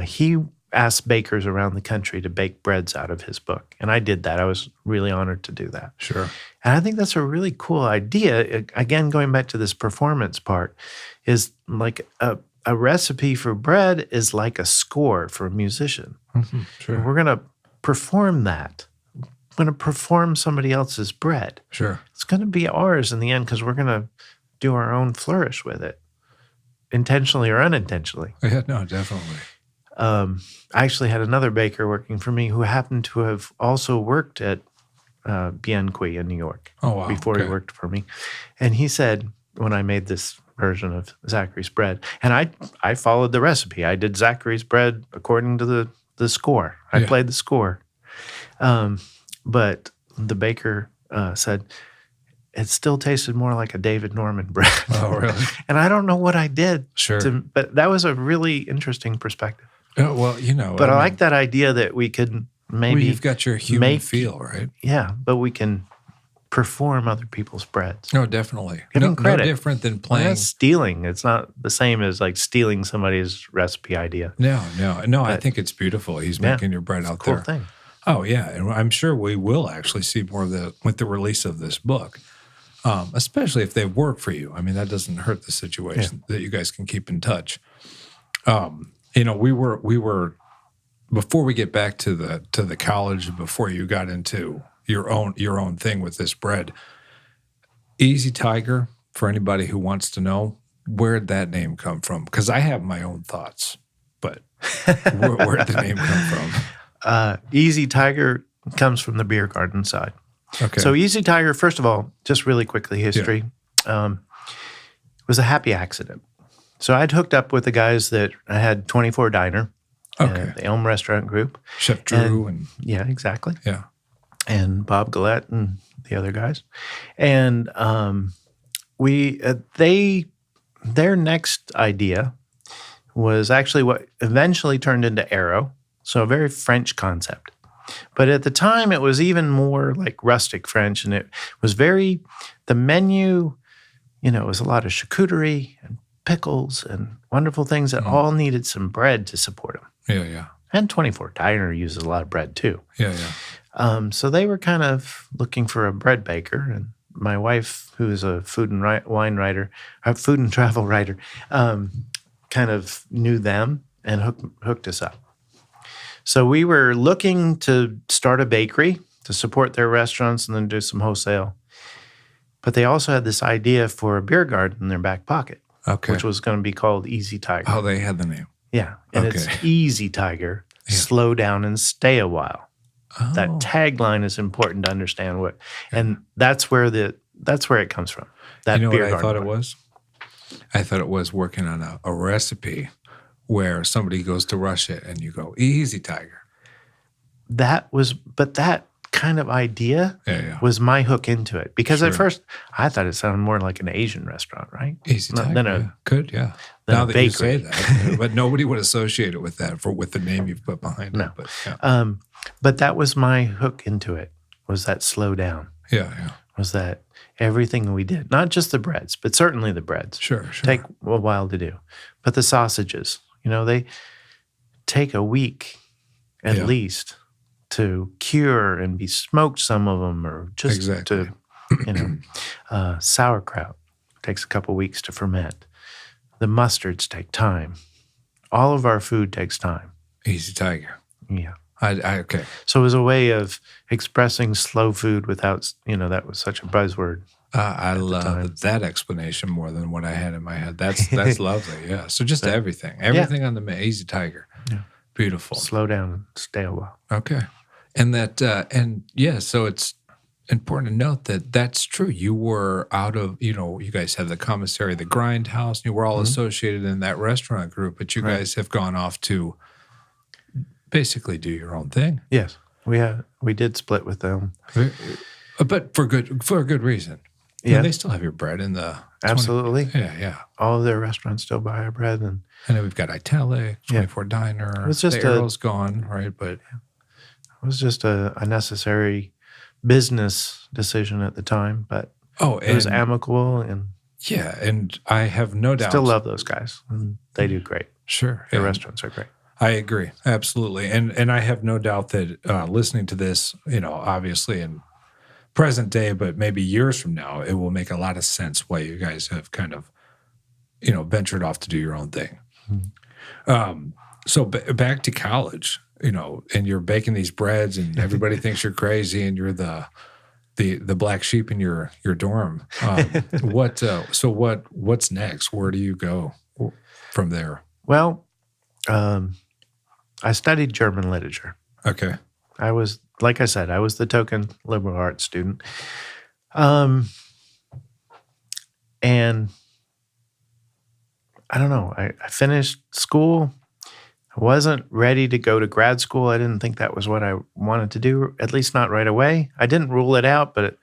he asked bakers around the country to bake breads out of his book. And I did that. I was really honored to do that. Sure. And I think that's a really cool idea. Again, going back to this performance part, is like a recipe for bread is like a score for a musician. Mm-hmm. Sure. And we're going to perform that. We're going to perform somebody else's bread. Sure. It's going to be ours in the end because we're going to do our own flourish with it, intentionally or unintentionally. Yeah, no, definitely. I actually had another baker working for me who happened to have also worked at Bien Cuit in New York before he worked for me. And he said, when I made this version of Zachary's bread, and I followed the recipe. I did Zachary's bread according to the score. I played the score. But the baker said, it still tasted more like a David Norman bread. Oh, really? And I don't know what I did. Sure. But that was a really interesting perspective. Oh, well, But I like that idea that we could maybe you've got your human feel, right? Yeah, but we can perform other people's breads. No, definitely. Giving credit. No different than playing. Well, that's stealing. It's not the same as like stealing somebody's recipe idea. No. I think it's beautiful. He's making your bread out there. Cool thing. Oh, yeah. And I'm sure we will actually see more of with the release of this book, especially if they work for you. I mean, that doesn't hurt the situation that you guys can keep in touch. We were before we get back to the college, before you got into your own thing with this bread. Easy Tiger, for anybody who wants to know, where'd that name come from? Because I have my own thoughts, but Where did the name come from? Easy Tiger comes from the beer garden side. Okay. So Easy Tiger, first of all, just really quickly, history, was a happy accident. So I'd hooked up with the guys that I had 24 Diner, the Elm Restaurant Group. Chef Drew and yeah, exactly. Yeah. And Bob Gillette and the other guys. And their next idea was actually what eventually turned into Arrow. So a very French concept. But at the time, it was even more like rustic French. And it was the menu, it was a lot of charcuterie and pickles and wonderful things that all needed some bread to support them. Yeah, yeah. And 24 Diner uses a lot of bread too. Yeah, yeah. So they were kind of looking for a bread baker. And my wife, who is a food and travel writer, kind of knew them and hooked us up. So we were looking to start a bakery to support their restaurants and then do some wholesale. But they also had this idea for a beer garden in their back pocket, which was going to be called Easy Tiger. Oh, they had the name. Yeah. And it's Easy Tiger, slow down and stay a while. Oh. That tagline is important to understand and that's where it comes from. That beer what I thought it was? I thought it was working on a recipe where somebody goes to rush it and you go, Easy Tiger. But that kind of idea was my hook into it. Because at first, I thought it sounded more like an Asian restaurant, right? Easy Tiger, Could, yeah. Now that you say that. But nobody would associate it with that, with the name you've put behind it. But, but that was my hook into it, was that slow down. Yeah, yeah. Was that everything we did, not just the breads, but certainly the breads. Sure. Take a while to do. But the sausages, they take a week at least to cure and be smoked, some of them, or just to, sauerkraut takes a couple weeks to ferment. The mustards take time. All of our food takes time. Easy Tiger. Yeah. Okay. So it was a way of expressing slow food without, that was such a buzzword. I love that explanation more than what I had in my head. That's lovely. Yeah. So just everything on the Easy Tiger. Yeah. Beautiful. Slow down and stay a while. Okay. And so it's important to note that that's true. You were out of, you guys have the commissary, the Grindhouse, you were all associated in that restaurant group, but you guys have gone off to basically do your own thing. Yes. We did split with them. But for a good reason. Yeah. They still have your bread in the... Absolutely. Yeah. All of their restaurants still buy our bread. And then we've got Italic, 24 Diner. It's just the Arrow's gone, right? But it was just a necessary business decision at the time. But it was amicable. And yeah, and I have no doubt... Still love those guys. And they do great. Sure. Their restaurants are great. I agree. Absolutely. And I have no doubt that listening to this, obviously in present day, but maybe years from now, it will make a lot of sense why you guys have kind of, ventured off to do your own thing. Mm-hmm. So back to college, and you're baking these breads and everybody thinks you're crazy and you're the black sheep in your dorm. What's next? Where do you go from there? Well, I studied German literature. Okay. I was, like I said, I was the token liberal arts student. And I don't know, I finished school. I wasn't ready to go to grad school. I didn't think that was what I wanted to do, at least not right away. I didn't rule it out, but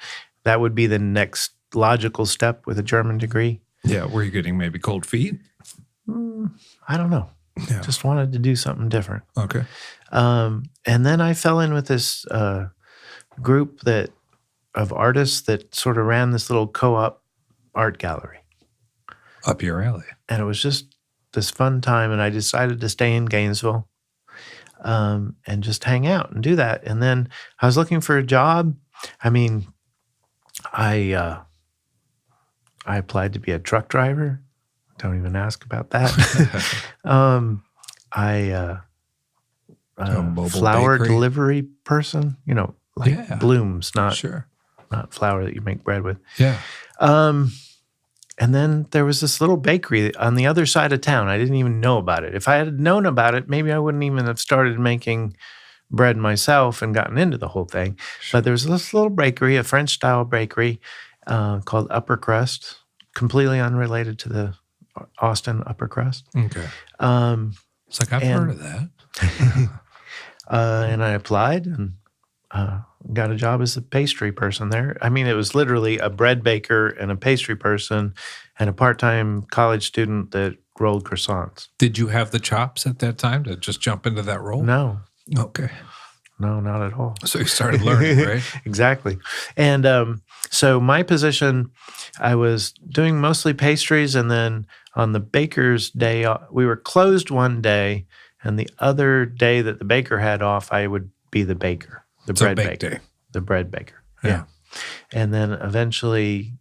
that would be the next logical step with a German degree. Yeah, were you getting maybe cold feet? I don't know. Yeah. Just wanted to do something different. Okay. And then I fell in with this group of artists that sort of ran this little co-op art gallery. Up your alley. And it was just this fun time, and I decided to stay in Gainesville and just hang out and do that. And then I was looking for a job. I mean, I applied to be a truck driver. Don't even ask about that. Flour bakery. Delivery person, blooms, not sure, not flour that you make bread with. Yeah. And then there was this little bakery on the other side of town. I didn't even know about it. If I had known about it, maybe I wouldn't even have started making bread myself and gotten into the whole thing. Sure. But there was this little bakery, a French-style bakery called Upper Crust, completely unrelated to the Austin Upper Crust. Okay. It's like, I've heard of that. And I applied and got a job as a pastry person there. I mean, it was literally a bread baker and a pastry person and a part-time college student that rolled croissants. Did you have the chops at that time to just jump into that role? No. Okay. No, not at all. So you started learning, right? Exactly. And so my position, I was doing mostly pastries, and then on the baker's day, we were closed one day, and the other day that the baker had off, I would be the baker, the bread baker. Day. The bread baker. Yeah. And then eventually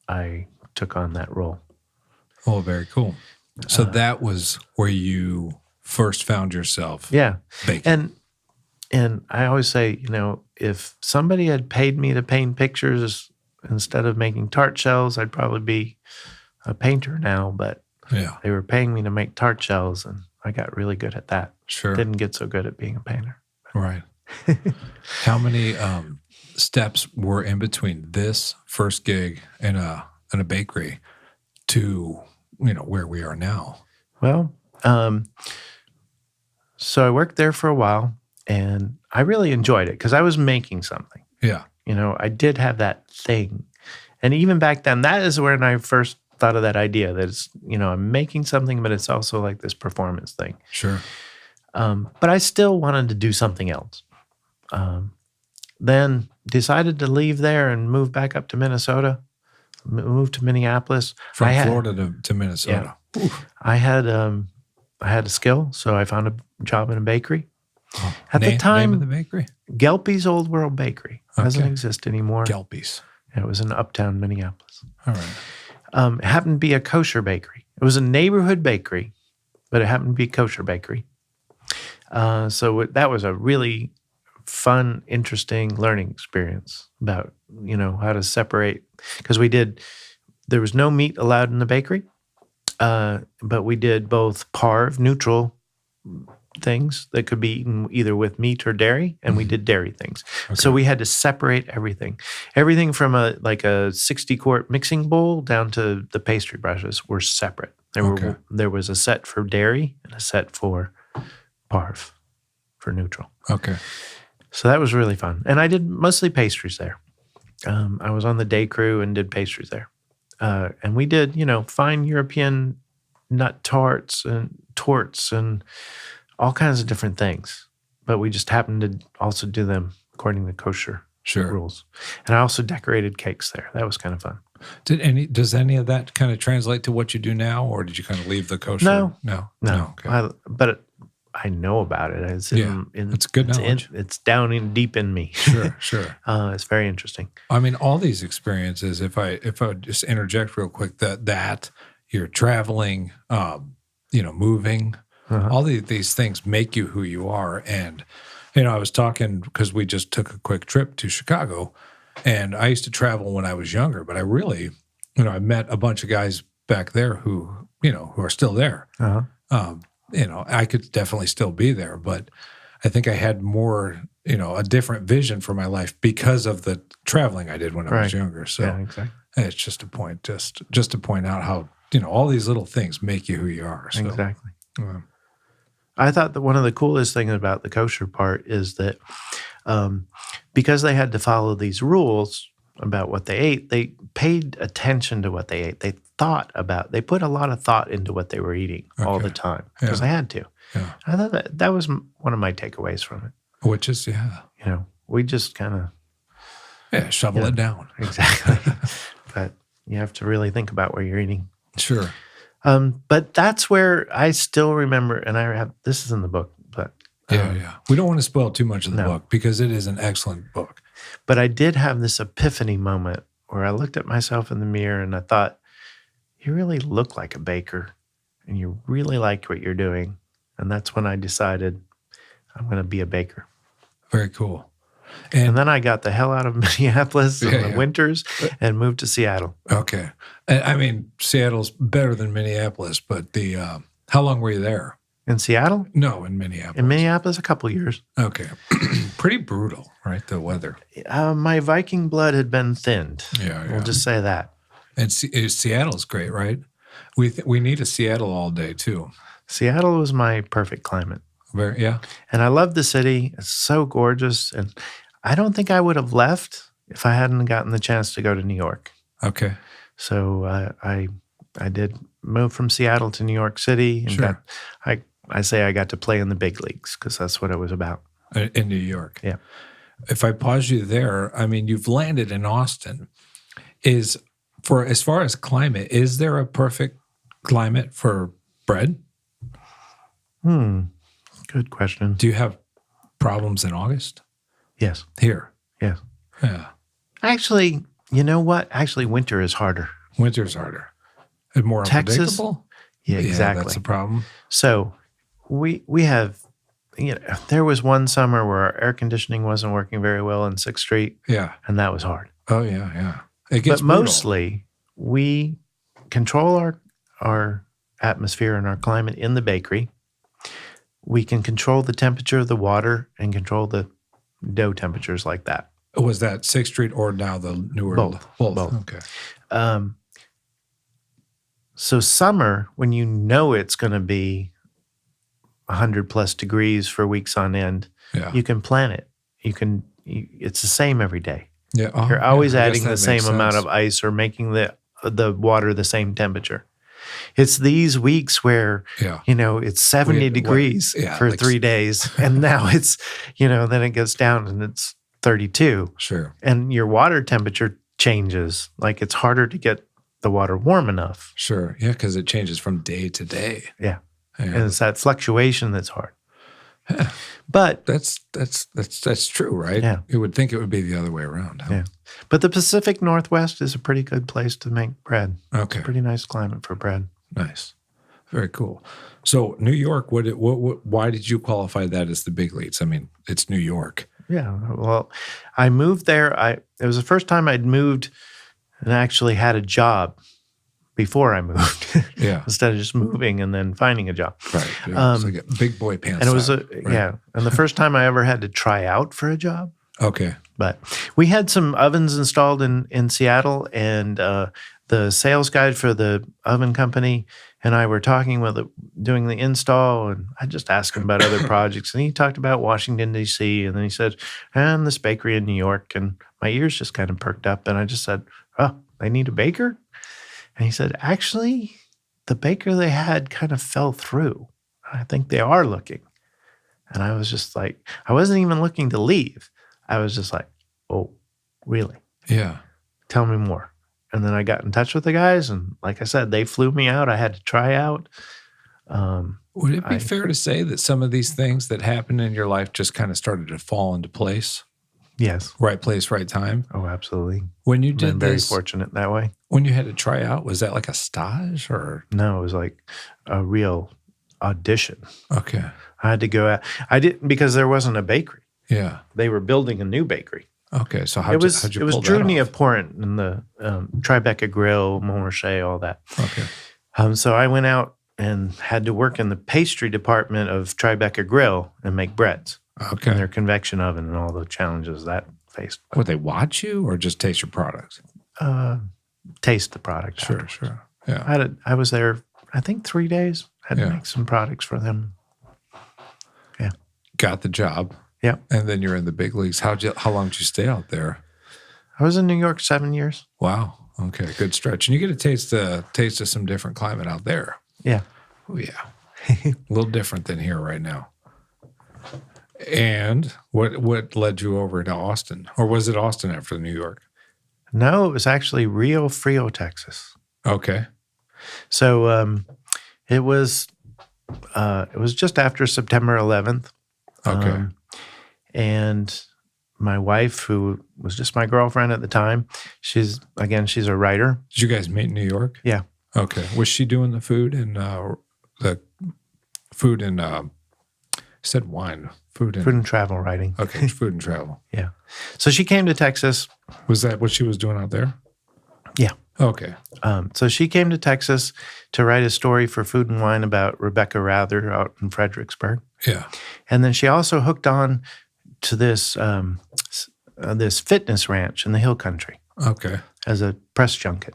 I took on that role. Oh, very cool. So that was where you first found yourself baking. And I always say, if somebody had paid me to paint pictures instead of making tart shells, I'd probably be a painter now. But they were paying me to make tart shells, and I got really good at that. Sure. Didn't get so good at being a painter. Right. How many steps were in between this first gig in a bakery to where we are now? Well, so I worked there for a while, and I really enjoyed it because I was making something. Yeah. I did have that thing. And even back then, that is when I first thought of that idea that it's, I'm making something, but it's also like this performance thing. Sure. But I still wanted to do something else. Then decided to leave there and move back up to Minnesota, move to Minneapolis. From Florida to Minnesota. Yeah. I had a skill, so I found a job in a bakery. Oh, At the time, name of the bakery? Gelpy's Old World Bakery. Doesn't Okay. exist anymore. Gelpy's. It was in uptown Minneapolis. All right. It happened to be a kosher bakery. It was a neighborhood bakery, but it happened to be a kosher bakery. So that was a really fun, interesting learning experience about, how to separate. Because there was no meat allowed in the bakery, but we did both parve, neutral things that could be eaten either with meat or dairy, and we did dairy things. Okay. So we had to separate everything. Everything from a 60-quart mixing bowl down to the pastry brushes were separate. There was a set for dairy and a set for parve, for neutral. Okay. So that was really fun. And I did mostly pastries there. I was on the day crew and did pastries there. And we did, fine European nut tarts and torts and all kinds of different things. But we just happened to also do them according to kosher rules. And I also decorated cakes there. That was kind of fun. Does any of that kind of translate to what you do now, or did you kind of leave the kosher? No. Okay. But I know about it. It's it's good knowledge. It's down deep in me. Sure. It's very interesting. I mean, all these experiences, if I would just interject real quick, that you're traveling, moving, all these things make you who you are. And, I was talking because we just took a quick trip to Chicago, and I used to travel when I was younger, but I really, I met a bunch of guys back there who are still there. Uh-huh. I could definitely still be there, but I think I had more, a different vision for my life because of the traveling I did when I was younger. So exactly. It's just a point, just to point out how, all these little things make you who you are. So, exactly. I thought that one of the coolest things about the kosher part is that because they had to follow these rules about what they ate, they paid attention to what they ate. They put a lot of thought into what they were eating all the time because they had to. Yeah. I thought that was one of my takeaways from it. Which is, we just kind of shovel it down. Exactly. But you have to really think about what you're eating. Sure. But that's where I still remember, and this is in the book, but yeah. We don't want to spoil too much of the book because it is an excellent book. But I did have this epiphany moment where I looked at myself in the mirror and I thought, you really look like a baker and you really like what you're doing. And that's when I decided I'm going to be a baker. Very cool. And then I got the hell out of Minneapolis in the yeah. winters and moved to Seattle. Okay. I mean, Seattle's better than Minneapolis, but how long were you there? In Seattle? No, in Minneapolis. In Minneapolis, a couple years. Okay. Pretty brutal, right? The weather. My Viking blood had been thinned. Yeah. We'll just say that. And Seattle's great, right? We need a Seattle all day too. Seattle was my perfect climate. Yeah. And I love the city. It's so gorgeous. And I don't think I would have left if I hadn't gotten the chance to go to New York. Okay. So I did move from Seattle to New York City. And Sure. I say I got to play in the big leagues because that's what it was about. In New York. Yeah. If I pause you there, I mean, you've landed in Austin. As far as climate, is there a perfect climate for bread? Good question. Do you have problems in August? Yes. Here. Yes. Yeah. Actually, you know what? Actually, winter is harder. Winter's harder. And more Texas? unpredictable? Yeah, exactly. That's the problem. So we have, there was one summer where our air conditioning wasn't working very well on 6th Street. Yeah. And that was hard. Oh, yeah. It gets But brutal. mostly we control our atmosphere and our climate in the bakery. We can control the temperature of the water and control the dough temperatures like that. Was that 6th Street or now the newer? Both. Okay. So summer, when you know it's going to be 100 plus degrees for weeks on end, Yeah. you can plan it. It's the same every day. Yeah. Oh, You're always I guess adding the that same makes amount sense. of ice or making the water the same temperature. It's these weeks where, Yeah. it's 70 degrees for like 3 days. And now it's, then it gets down and it's 32. Sure. And your water temperature changes. Like it's harder to get the water warm enough. Sure. Yeah, because it changes from day to day. Yeah. Yeah. And it's that fluctuation that's hard. Yeah. But That's true, right? Yeah. You would think it would be the other way around. Huh? yeah. But the Pacific Northwest is a pretty good place to make bread. Okay. Pretty nice climate for bread. Nice. Very cool. So New York, why did you qualify that as the big leagues? I mean, it's New York. Yeah. Well, I moved there. It was the first time I'd moved and actually had a job before I moved. Yeah. Instead of just moving and then finding a job. Right. Yeah. It's like a big boy pants. And it was out, right? yeah. And the first time I ever had to try out for a job. Okay. But we had some ovens installed in Seattle, and the sales guy for the oven company and I were talking doing the install, and I just asked him about other projects, and he talked about Washington, D.C., and then he said, and this bakery in New York, and my ears just kind of perked up, and I just said, oh, they need a baker? And he said, actually, the baker they had kind of fell through. I think they are looking. And I was just like, I wasn't even looking to leave. I was just like, oh, really? Yeah. Tell me more. And then I got in touch with the guys, and like I said, they flew me out. I had to try out. Would it be fair to say that some of these things that happened in your life just kind of started to fall into place? Yes. Right place, right time? Oh, absolutely. When you I've did been very this, fortunate that way. when you had to try out, was that like a stage or? No, it was like a real audition. Okay. I had to go out. I didn't, because there wasn't a bakery. Yeah. They were building a new bakery. Okay. So It was how'd you pull Drew that off? Neaporent and the Tribeca Grill, Montrachet, all that. Okay. So I went out and had to work in the pastry department of Tribeca Grill and make breads. Okay. And their convection oven and all the challenges that faced. Would they watch you or just taste your product? Taste the product. Sure. afterwards. Sure. Yeah. I was there, I think 3 days. Had Yeah. to make some products for them. Got the job. Yeah. And then you're in the big leagues. How long did you stay out there? I was in New York 7 years. Wow. Okay. Good stretch. And you get a taste of some different climate out there. Yeah. Oh, yeah. A little different than here right now. And what led you over to Austin? Or was it Austin after New York? No, it was actually Rio Frio, Texas. Okay. So it was just after September 11th. Okay. And my wife, who was just my girlfriend at the time, she's a writer. Did you guys meet in New York? Yeah. Okay. Was she doing the food in said wine, food food and travel writing. Okay, food and travel. Yeah. So she came to Texas. Was that what she was doing out there? Yeah. Okay. So she came to Texas to write a story for Food and Wine about Rebecca Rather out in Fredericksburg. Yeah. And then she also hooked on to this this fitness ranch in the Hill Country Okay. as a press junket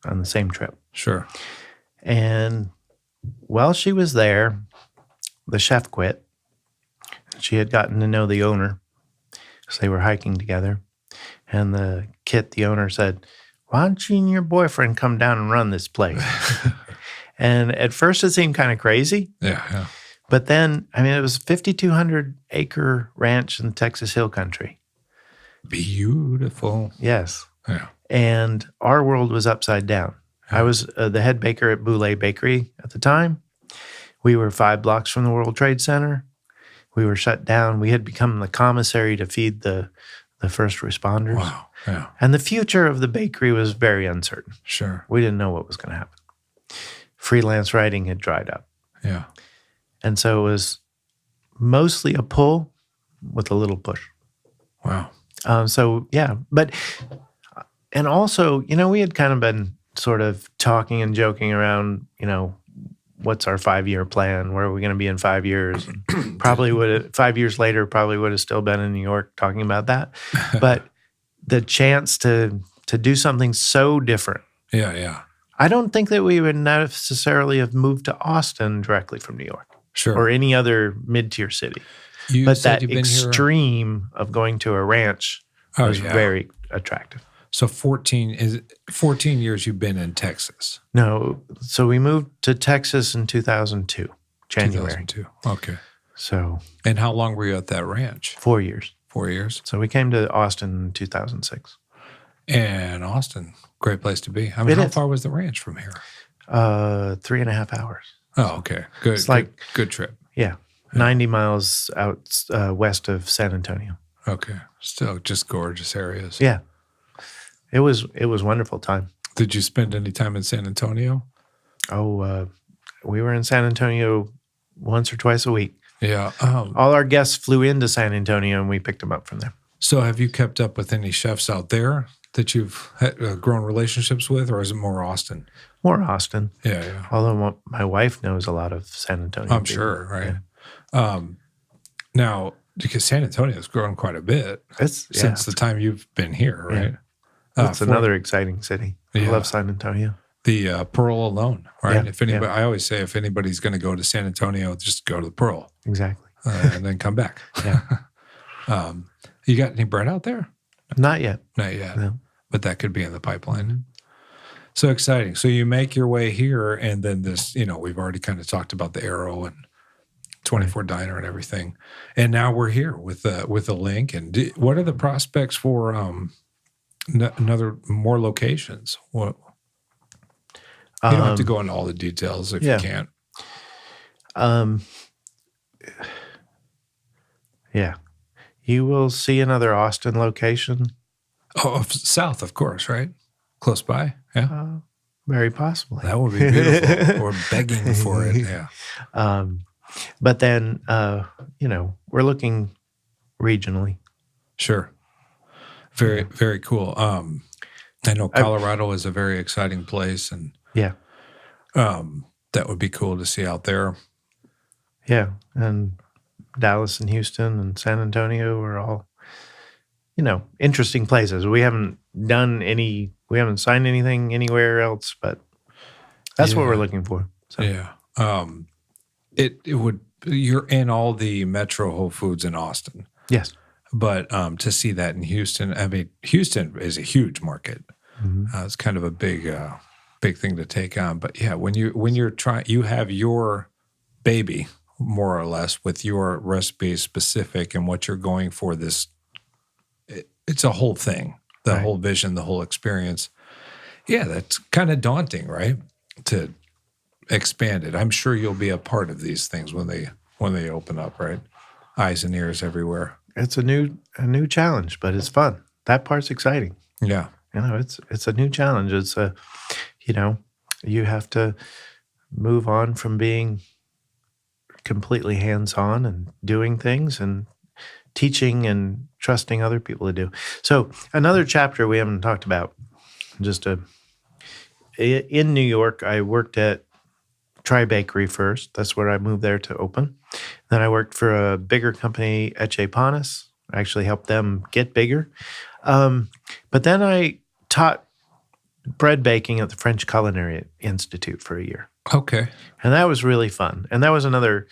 on the same trip. Sure. And while she was there, the chef quit. She had gotten to know the owner because they were hiking together. And the owner said, "Why don't you and your boyfriend come down and run this place?" And at first it seemed kind of crazy. Yeah. But then, I mean, it was a 5,200 acre ranch in the Texas Hill Country. Beautiful. Yes. Yeah. And our world was upside down. I was the head baker at Boulay Bakery at the time. We were 5 blocks from the World Trade Center. We were shut down. We had become the commissary to feed the first responders. Wow. Yeah. And the future of the bakery was very uncertain. Sure. We didn't know what was going to happen. Freelance writing had dried up. Yeah. And so it was mostly a pull with a little push. Wow. And also, we had kind of been sort of talking and joking around, what's our 5-year plan? Where are we going to be in 5 years? And probably 5 years later, probably would have still been in New York talking about that. But the chance to do something so different. Yeah. I don't think that we would necessarily have moved to Austin directly from New York. Sure. Or any other mid-tier city. You But said that you've been extreme of going to a ranch was very attractive. So 14 years you've been in Texas. No, so we moved to Texas in 2002, January. 2002. Okay. So. And how long were you at that ranch? 4 years. 4 years. So we came to Austin in 2006. And Austin, great place to be. I mean, how far was the ranch from here? 3.5 hours. Oh, okay. Good. It's like good trip. Yeah. 90 miles out west of San Antonio. Okay. Still just gorgeous areas. Yeah. It was wonderful time. Did you spend any time in San Antonio? Oh, we were in San Antonio once or twice a week. Yeah. All our guests flew into San Antonio and we picked them up from there. So have you kept up with any chefs out there that you've grown relationships with, or is it more Austin? More Austin. Yeah. Although my wife knows a lot of San Antonio. I'm sure, right? Yeah. Now, because San Antonio has grown quite a bit since the time you've been here, right? Yeah. It's another exciting city. I love San Antonio. The Pearl alone, right? Yeah. If anybody, I always say, if anybody's going to go to San Antonio, just go to the Pearl. Exactly. And then come back. Yeah. You got any bread out there? Not yet. Not yet. No. But that could be in the pipeline. So exciting. So you make your way here, and then this, we've already kind of talked about the Arrow and 24 Diner and everything. And now we're here with a link. And what are the prospects for more locations? What? You don't have to go into all the details if you can't. Yeah. You will see another Austin location. Oh, south, of course, right? Close by. Yeah. Very possibly. That would be beautiful. We're begging for it. Yeah. But then, we're looking regionally. Sure. Very, very cool. I know Colorado is a very exciting place, and that would be cool to see out there. Yeah. And Dallas and Houston and San Antonio are all, interesting places. We haven't signed anything anywhere else, but that's what we're looking for. So. Yeah. You're in all the Metro Whole Foods in Austin. Yes. But to see that in Houston, I mean, Houston is a huge market. Mm-hmm. It's kind of a big thing to take on. But yeah, when you're trying, you have your baby more or less with your recipe specific and what you're going for. It's a whole thing, the whole vision, the whole experience. Yeah, that's kind of daunting, right? To expand it. I'm sure you'll be a part of these things when they open up, right? Eyes and ears everywhere. It's a new challenge, but it's fun. That part's exciting. Yeah. It's a new challenge. It's you have to move on from being completely hands-on and doing things and teaching and trusting other people to do. So another chapter we haven't talked about, in New York, I worked at Tri Bakery first. That's where I moved there to open. Then I worked for a bigger company, Echepanis. I actually helped them get bigger. But then I taught bread baking at the French Culinary Institute for a year. Okay. And that was really fun. And that was another,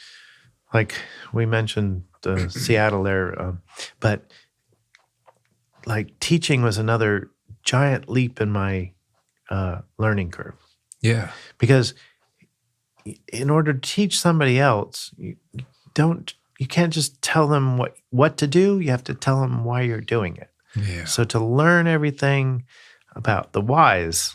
like we mentioned Seattle there, but like teaching was another giant leap in my learning curve. Yeah. Because in order to teach somebody else, you can't just tell them what to do. You have to tell them why you're doing it. Yeah. So to learn everything about the whys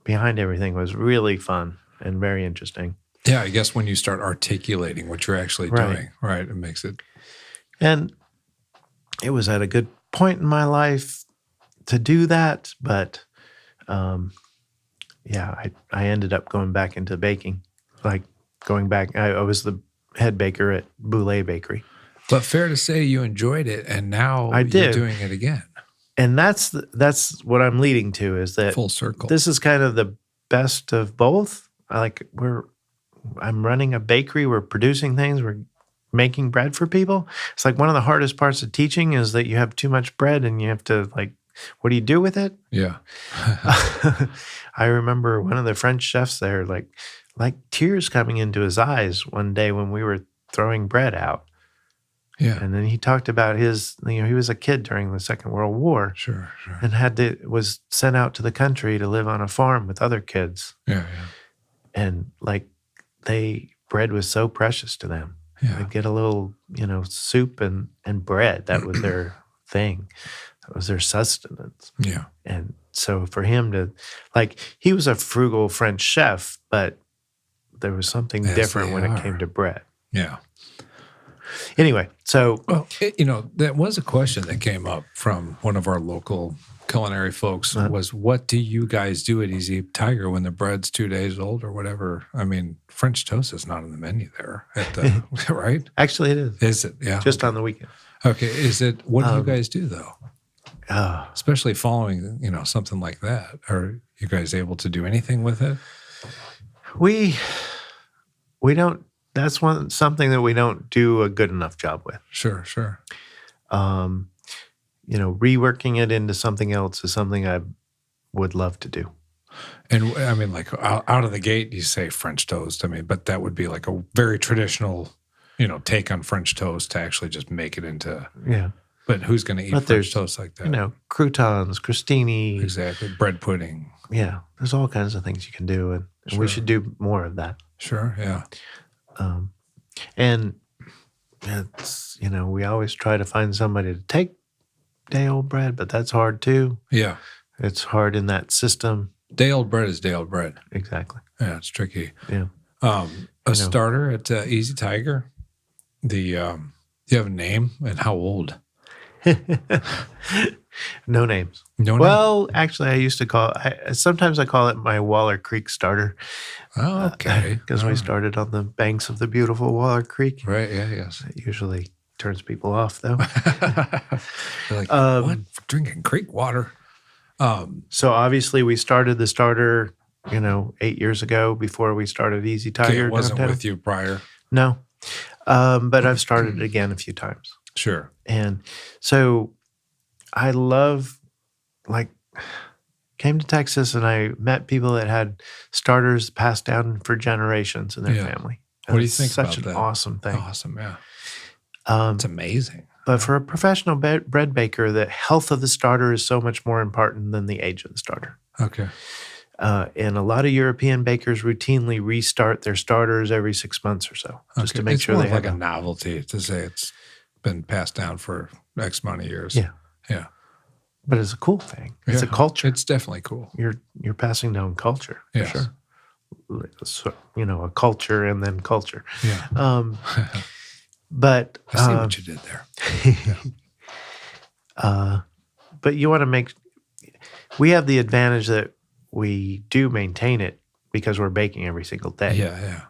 behind everything was really fun and very interesting. Yeah, I guess when you start articulating what you're actually doing, right, it makes it. And it was at a good point in my life to do that, but I ended up going back into baking. Like going back, I was the head baker at Boulay Bakery. But fair to say you enjoyed it, and now I did. You're doing it again. And that's what I'm leading to, is that Full circle. This is kind of the best of both. I'm running a bakery. We're producing things. We're making bread for people. It's like one of the hardest parts of teaching is that you have too much bread and you have to what do you do with it? Yeah. I remember one of the French chefs there, like tears coming into his eyes one day when we were throwing bread out. Yeah. And then he talked about he was a kid during the Second World War. Sure. And was sent out to the country to live on a farm with other kids. Yeah. And bread was so precious to them. Yeah. They'd get a little, soup and bread. That was their thing. That was their sustenance. Yeah. And so for him to, he was a frugal French chef, but there was something different when it came to bread. Yeah. Anyway, so. Well, that was a question that came up from one of our local culinary folks was, what do you guys do at Easy Tiger when the bread's 2 days old or whatever? I mean, French toast is not on the menu there, right? Actually, it is. Is it? Yeah. Just on the weekend. Okay. What do you guys do, though? Especially following, something like that. Are you guys able to do anything with it? We don't. That's something that we don't do a good enough job with. Sure. Reworking it into something else is something I would love to do. And I mean, out of the gate, you say French toast. I mean, but that would be like a very traditional, take on French toast to actually just make it into. Yeah. But who's going to eat French toast like that? Croutons, crostini. Exactly. Bread pudding. Yeah. There's all kinds of things you can do. And we should do more of that. Sure. Yeah. And it's, we always try to find somebody to take day-old bread, but that's hard too. Yeah. It's hard in that system. Day-old bread is day-old bread. Exactly. Yeah, it's tricky. Yeah. Starter at Easy Tiger, do you have a name and how old? No names. Well, actually, I used to sometimes I call it my Waller Creek starter. Oh, okay. Because we started on the banks of the beautiful Waller Creek. Right, yeah, yes. It usually turns people off, though. They're like, what? Drinking creek water? So obviously we started the starter, 8 years ago before we started Easy Tiger. Okay, it wasn't downtown. with you prior? No. But I've started it again a few times. Sure. And so I love, came to Texas and I met people that had starters passed down for generations in their family. And what do you think about that? Such an awesome thing. Awesome, yeah. It's amazing. But for a professional bread baker, the health of the starter is so much more important than the age of the starter. Okay. And a lot of European bakers routinely restart their starters every 6 months or so, just to make sure they have a novelty to say it's been passed down for X amount of years. Yeah. Yeah. But it's a cool thing. It's a culture. It's definitely cool. You're passing down culture. Yes. For sure. So, a culture and then culture. Yeah. But I see what you did there. Yeah. But you want to we have the advantage that we do maintain it because we're baking every single day. Yeah.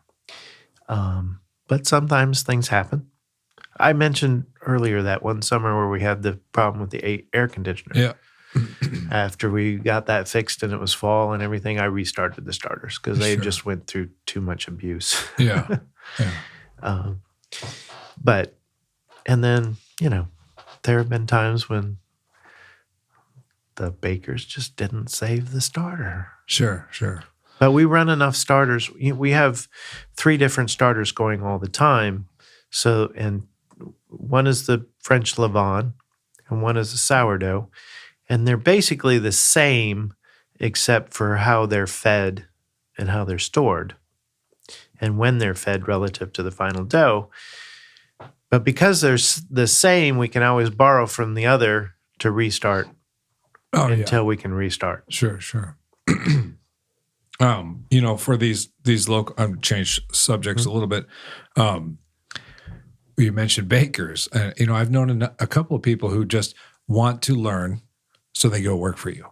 But but sometimes things happen. I mentioned earlier that one summer where we had the problem with the air conditioner. Yeah. After we got that fixed and it was fall and everything, I restarted the starters because they just went through too much abuse. Yeah. And then, there have been times when the bakers just didn't save the starter. Sure. But we run enough starters. We have 3 different starters going all the time. So, and one is the French Levain and one is a sourdough. And they're basically the same except for how they're fed and how they're stored and when they're fed relative to the final dough. But because they're the same, we can always borrow from the other to restart until we can restart. Sure. For these local, I'm change subjects a little bit. You mentioned bakers. I've known a couple of people who just want to learn, so they go work for you.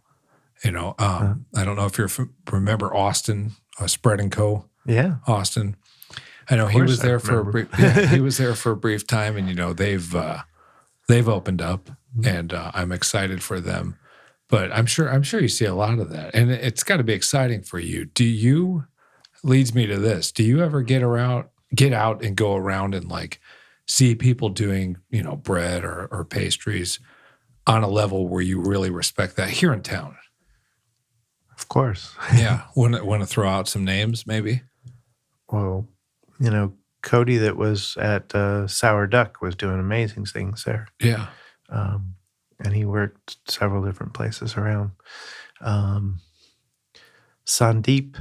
I don't know if you remember Austin, Spread & Co. Yeah, Austin. I know he was there for a brief. He was there for a brief time, and they've opened up, and I'm excited for them. But I'm sure you see a lot of that, and it's got to be exciting for you. Leads me to this: do you ever get out and go around and see people doing bread or pastries on a level where you really respect that here in town? Of course. Yeah. Want to throw out some names, maybe? Well, Cody that was at Sour Duck was doing amazing things there. Yeah. And he worked several different places around. Sandeep,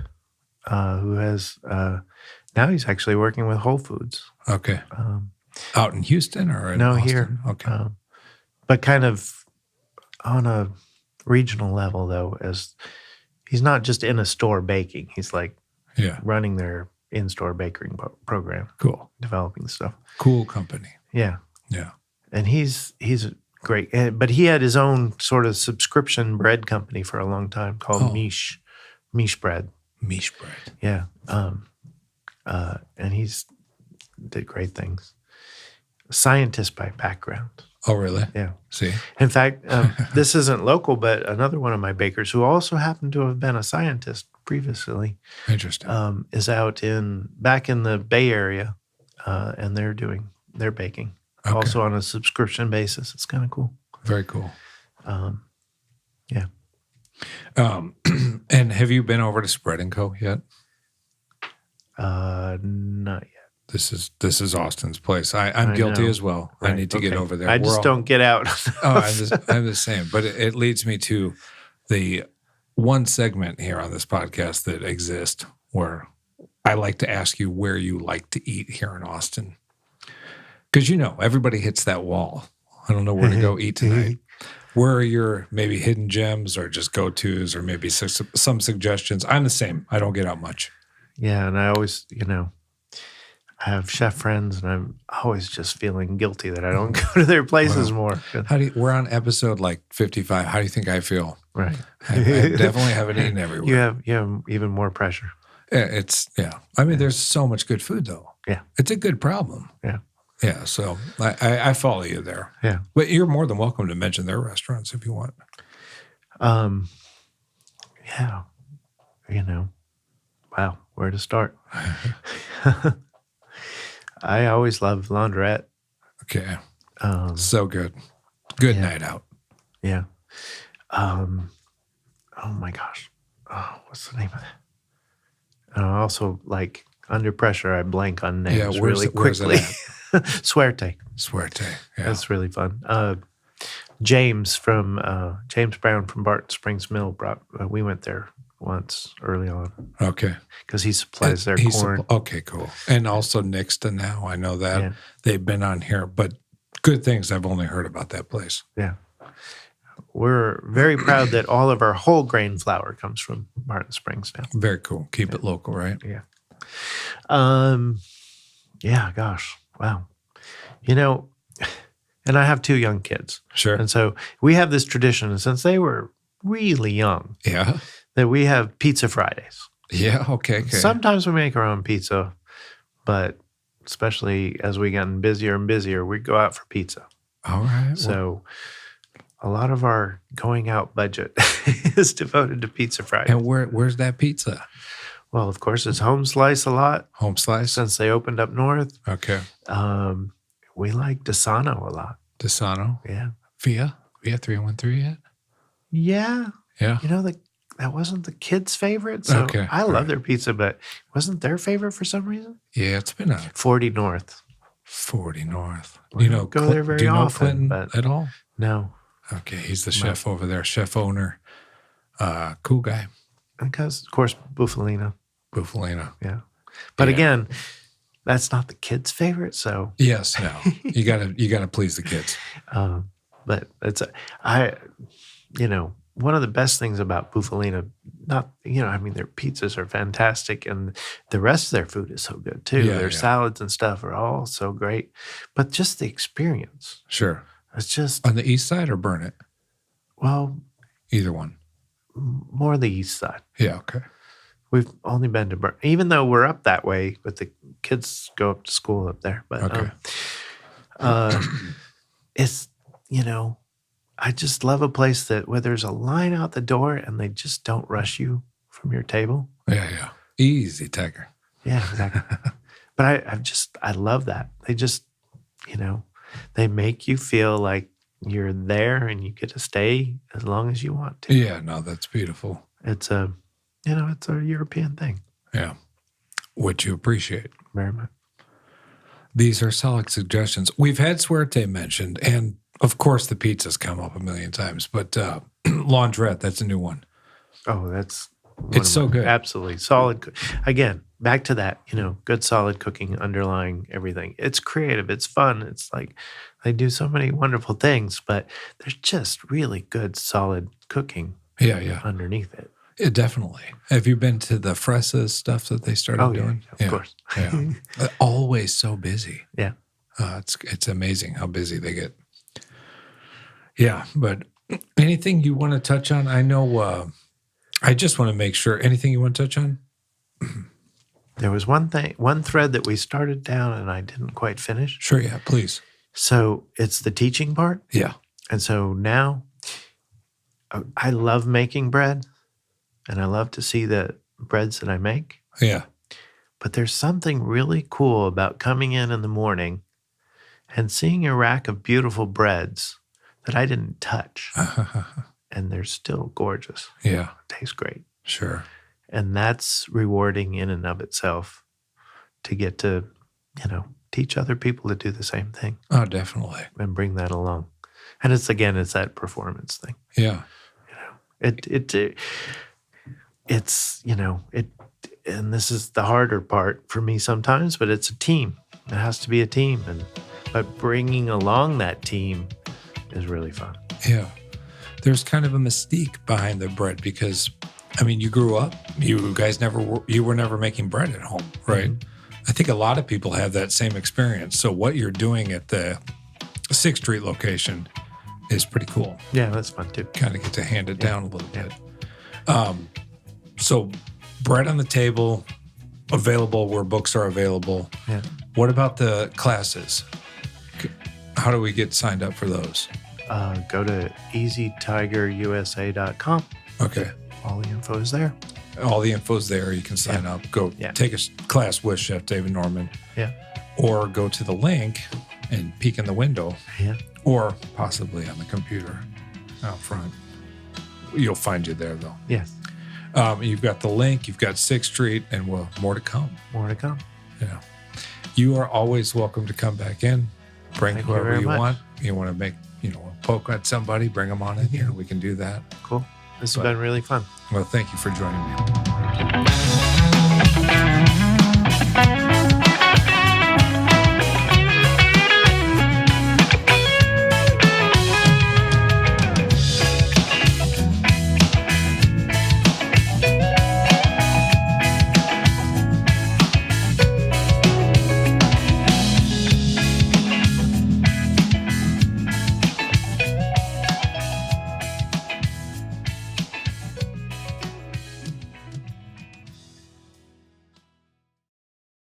who has, now he's actually working with Whole Foods. Okay. Out in Houston or in Austin? Here. Okay. But kind of on a regional level, though, as he's not just in a store baking. He's running their in-store baking program. Cool. Developing stuff. Cool company. Yeah. Yeah. And he's great. But he had his own sort of subscription bread company for a long time called Miche Bread. Miche Bread. Yeah. And he's did great things. Scientist by background. Oh, really? Yeah. See? In fact, this isn't local, but another one of my bakers who also happened to have been a scientist previously. Interesting. Is back in the Bay Area, and they're baking. Okay. Also on a subscription basis. It's kind of cool. Very cool. Yeah. And have you been over to Spread & Co. yet? Not yet. This is Austin's place. I'm guilty as well. Right. I need to get over there. I just don't get out. I'm the same. But it leads me to the one segment here on this podcast that exists where I like to ask you where you like to eat here in Austin. Because everybody hits that wall. I don't know where to go eat tonight. Where are your maybe hidden gems or just go-tos or maybe some suggestions? I'm the same. I don't get out much. Yeah, and I always, I have chef friends, and I'm always just feeling guilty that I don't go to their places more. We're on episode 55. How do you think I feel? Right. I definitely haven't eaten everywhere. You have even more pressure. I mean, there's so much good food, though. Yeah. It's a good problem. Yeah. Yeah, so I follow you there. Yeah. But you're more than welcome to mention their restaurants if you want. Yeah. Wow, where to start? I always love Laundrette. Okay. So good. Good night out. Yeah. Oh my gosh. Oh, what's the name of that? Also, under pressure, I blank on names really quickly. Suerte. Yeah. That's really fun. James Brown from Barton Springs Mill we went there once early on. Okay. Because he supplies their corn. Okay, cool. And also Nixta now. I know that. Yeah. They've been on here, but good things. I've only heard about that place. Yeah. We're very proud that all of our whole grain flour comes from Barton Springs now. Very cool. Keep it local, right? Yeah. Yeah, gosh. Wow. And I have 2 young kids. Sure. And so we have this tradition, since they were really young, that we have Pizza Fridays. Yeah, okay. Sometimes we make our own pizza, but especially as we gotten busier and busier, we'd go out for pizza. All right. So a lot of our going out budget is devoted to Pizza Friday. And where's that pizza? Well, of course, it's Home Slice a lot Home Slice? since they opened up north. Okay. We like Desano a lot. Desano? Yeah. Via 313 yet? Yeah. Yeah. You know, that wasn't the kids' favorite. So Okay. I All love right. their pizza, but it wasn't their favorite for some reason. Yeah, it's been 40 North. 40 North. We don't go there very do you know often, Clinton but- at all? No. Okay, he's the chef over there, chef owner. Cool guy. Because, of course, Bufalina. Bufalina. Yeah. But Yeah. again, that's not the kids' favorite. So, Yes, no. You gotta please the kids. but one of the best things about Bufalina, their pizzas are fantastic and the rest of their food is so good too. Yeah, Their yeah. salads and stuff are all so great. But just the experience, Sure. it's just, On the east side or burn it? well, Either one. more the east side. Yeah, okay. We've only been to even though we're up that way, but the kids go up to school up there. But Okay. it's, I just love a place where there's a line out the door and they just don't rush you from your table. Yeah. Easy, Tiger. Yeah, exactly. But I love that. They just, they make you feel like you're there and you get to stay as long as you want to. Yeah, no, that's beautiful. It's a European thing. Yeah. Which you appreciate. Very much. These are solid suggestions. We've had Suerte mentioned, and of course the pizza's come up a million times, but Laundrette, that's a new one. Oh, that's It's so good. Absolutely. Solid. Again, back to that, good solid cooking underlying everything. It's creative. It's fun. It's like they do so many wonderful things, but there's just really good solid cooking Yeah. underneath it. Yeah, definitely. Have you been to the Fresa stuff that they started doing? Of course. Yeah. Always so busy. Yeah. It's amazing how busy they get. Yeah, but anything you want to touch on? I know I just want to make sure. Anything you want to touch on? There was one thread that we started down and I didn't quite finish. Sure, yeah, please. So it's the teaching part. Yeah. And so now I love making bread and I love to see the breads that I make. Yeah. But there's something really cool about coming in the morning and seeing a rack of beautiful breads that I didn't touch. And they're still gorgeous. Yeah. Tastes great. Sure. And that's rewarding in and of itself to get to, teach other people to do the same thing Oh, definitely. and bring that along. And it's that performance thing. Yeah. And this is the harder part for me sometimes, but it's a team. It has to be a team. But bringing along that team is really fun. Yeah. There's kind of a mystique behind the bread because, you grew up, you guys you were never making bread at home, right? Mm-hmm. I think a lot of people have that same experience. So what you're doing at the 6th Street location is pretty cool. Yeah, that's fun too. Kind of get to hand it down a little bit. So bread on the table, available where books are available. Yeah. What about the classes? How do we get signed up for those? Go to easytigerusa.com. Okay. All the info is there. All the info's there. You can sign up. Go take a class with Chef David Norman. Yeah. Or go to the link and peek in the window. Yeah. Or possibly on the computer out front. You'll find you there, though. Yes. You've got the link. You've got 6th Street, and more to come. More to come. Yeah. You are always welcome to come back in. Bring Thank you whoever very you much. want. You want to make, poke at somebody, bring them on in here. We can do that. Cool. This has been really fun. Well, thank you for joining me.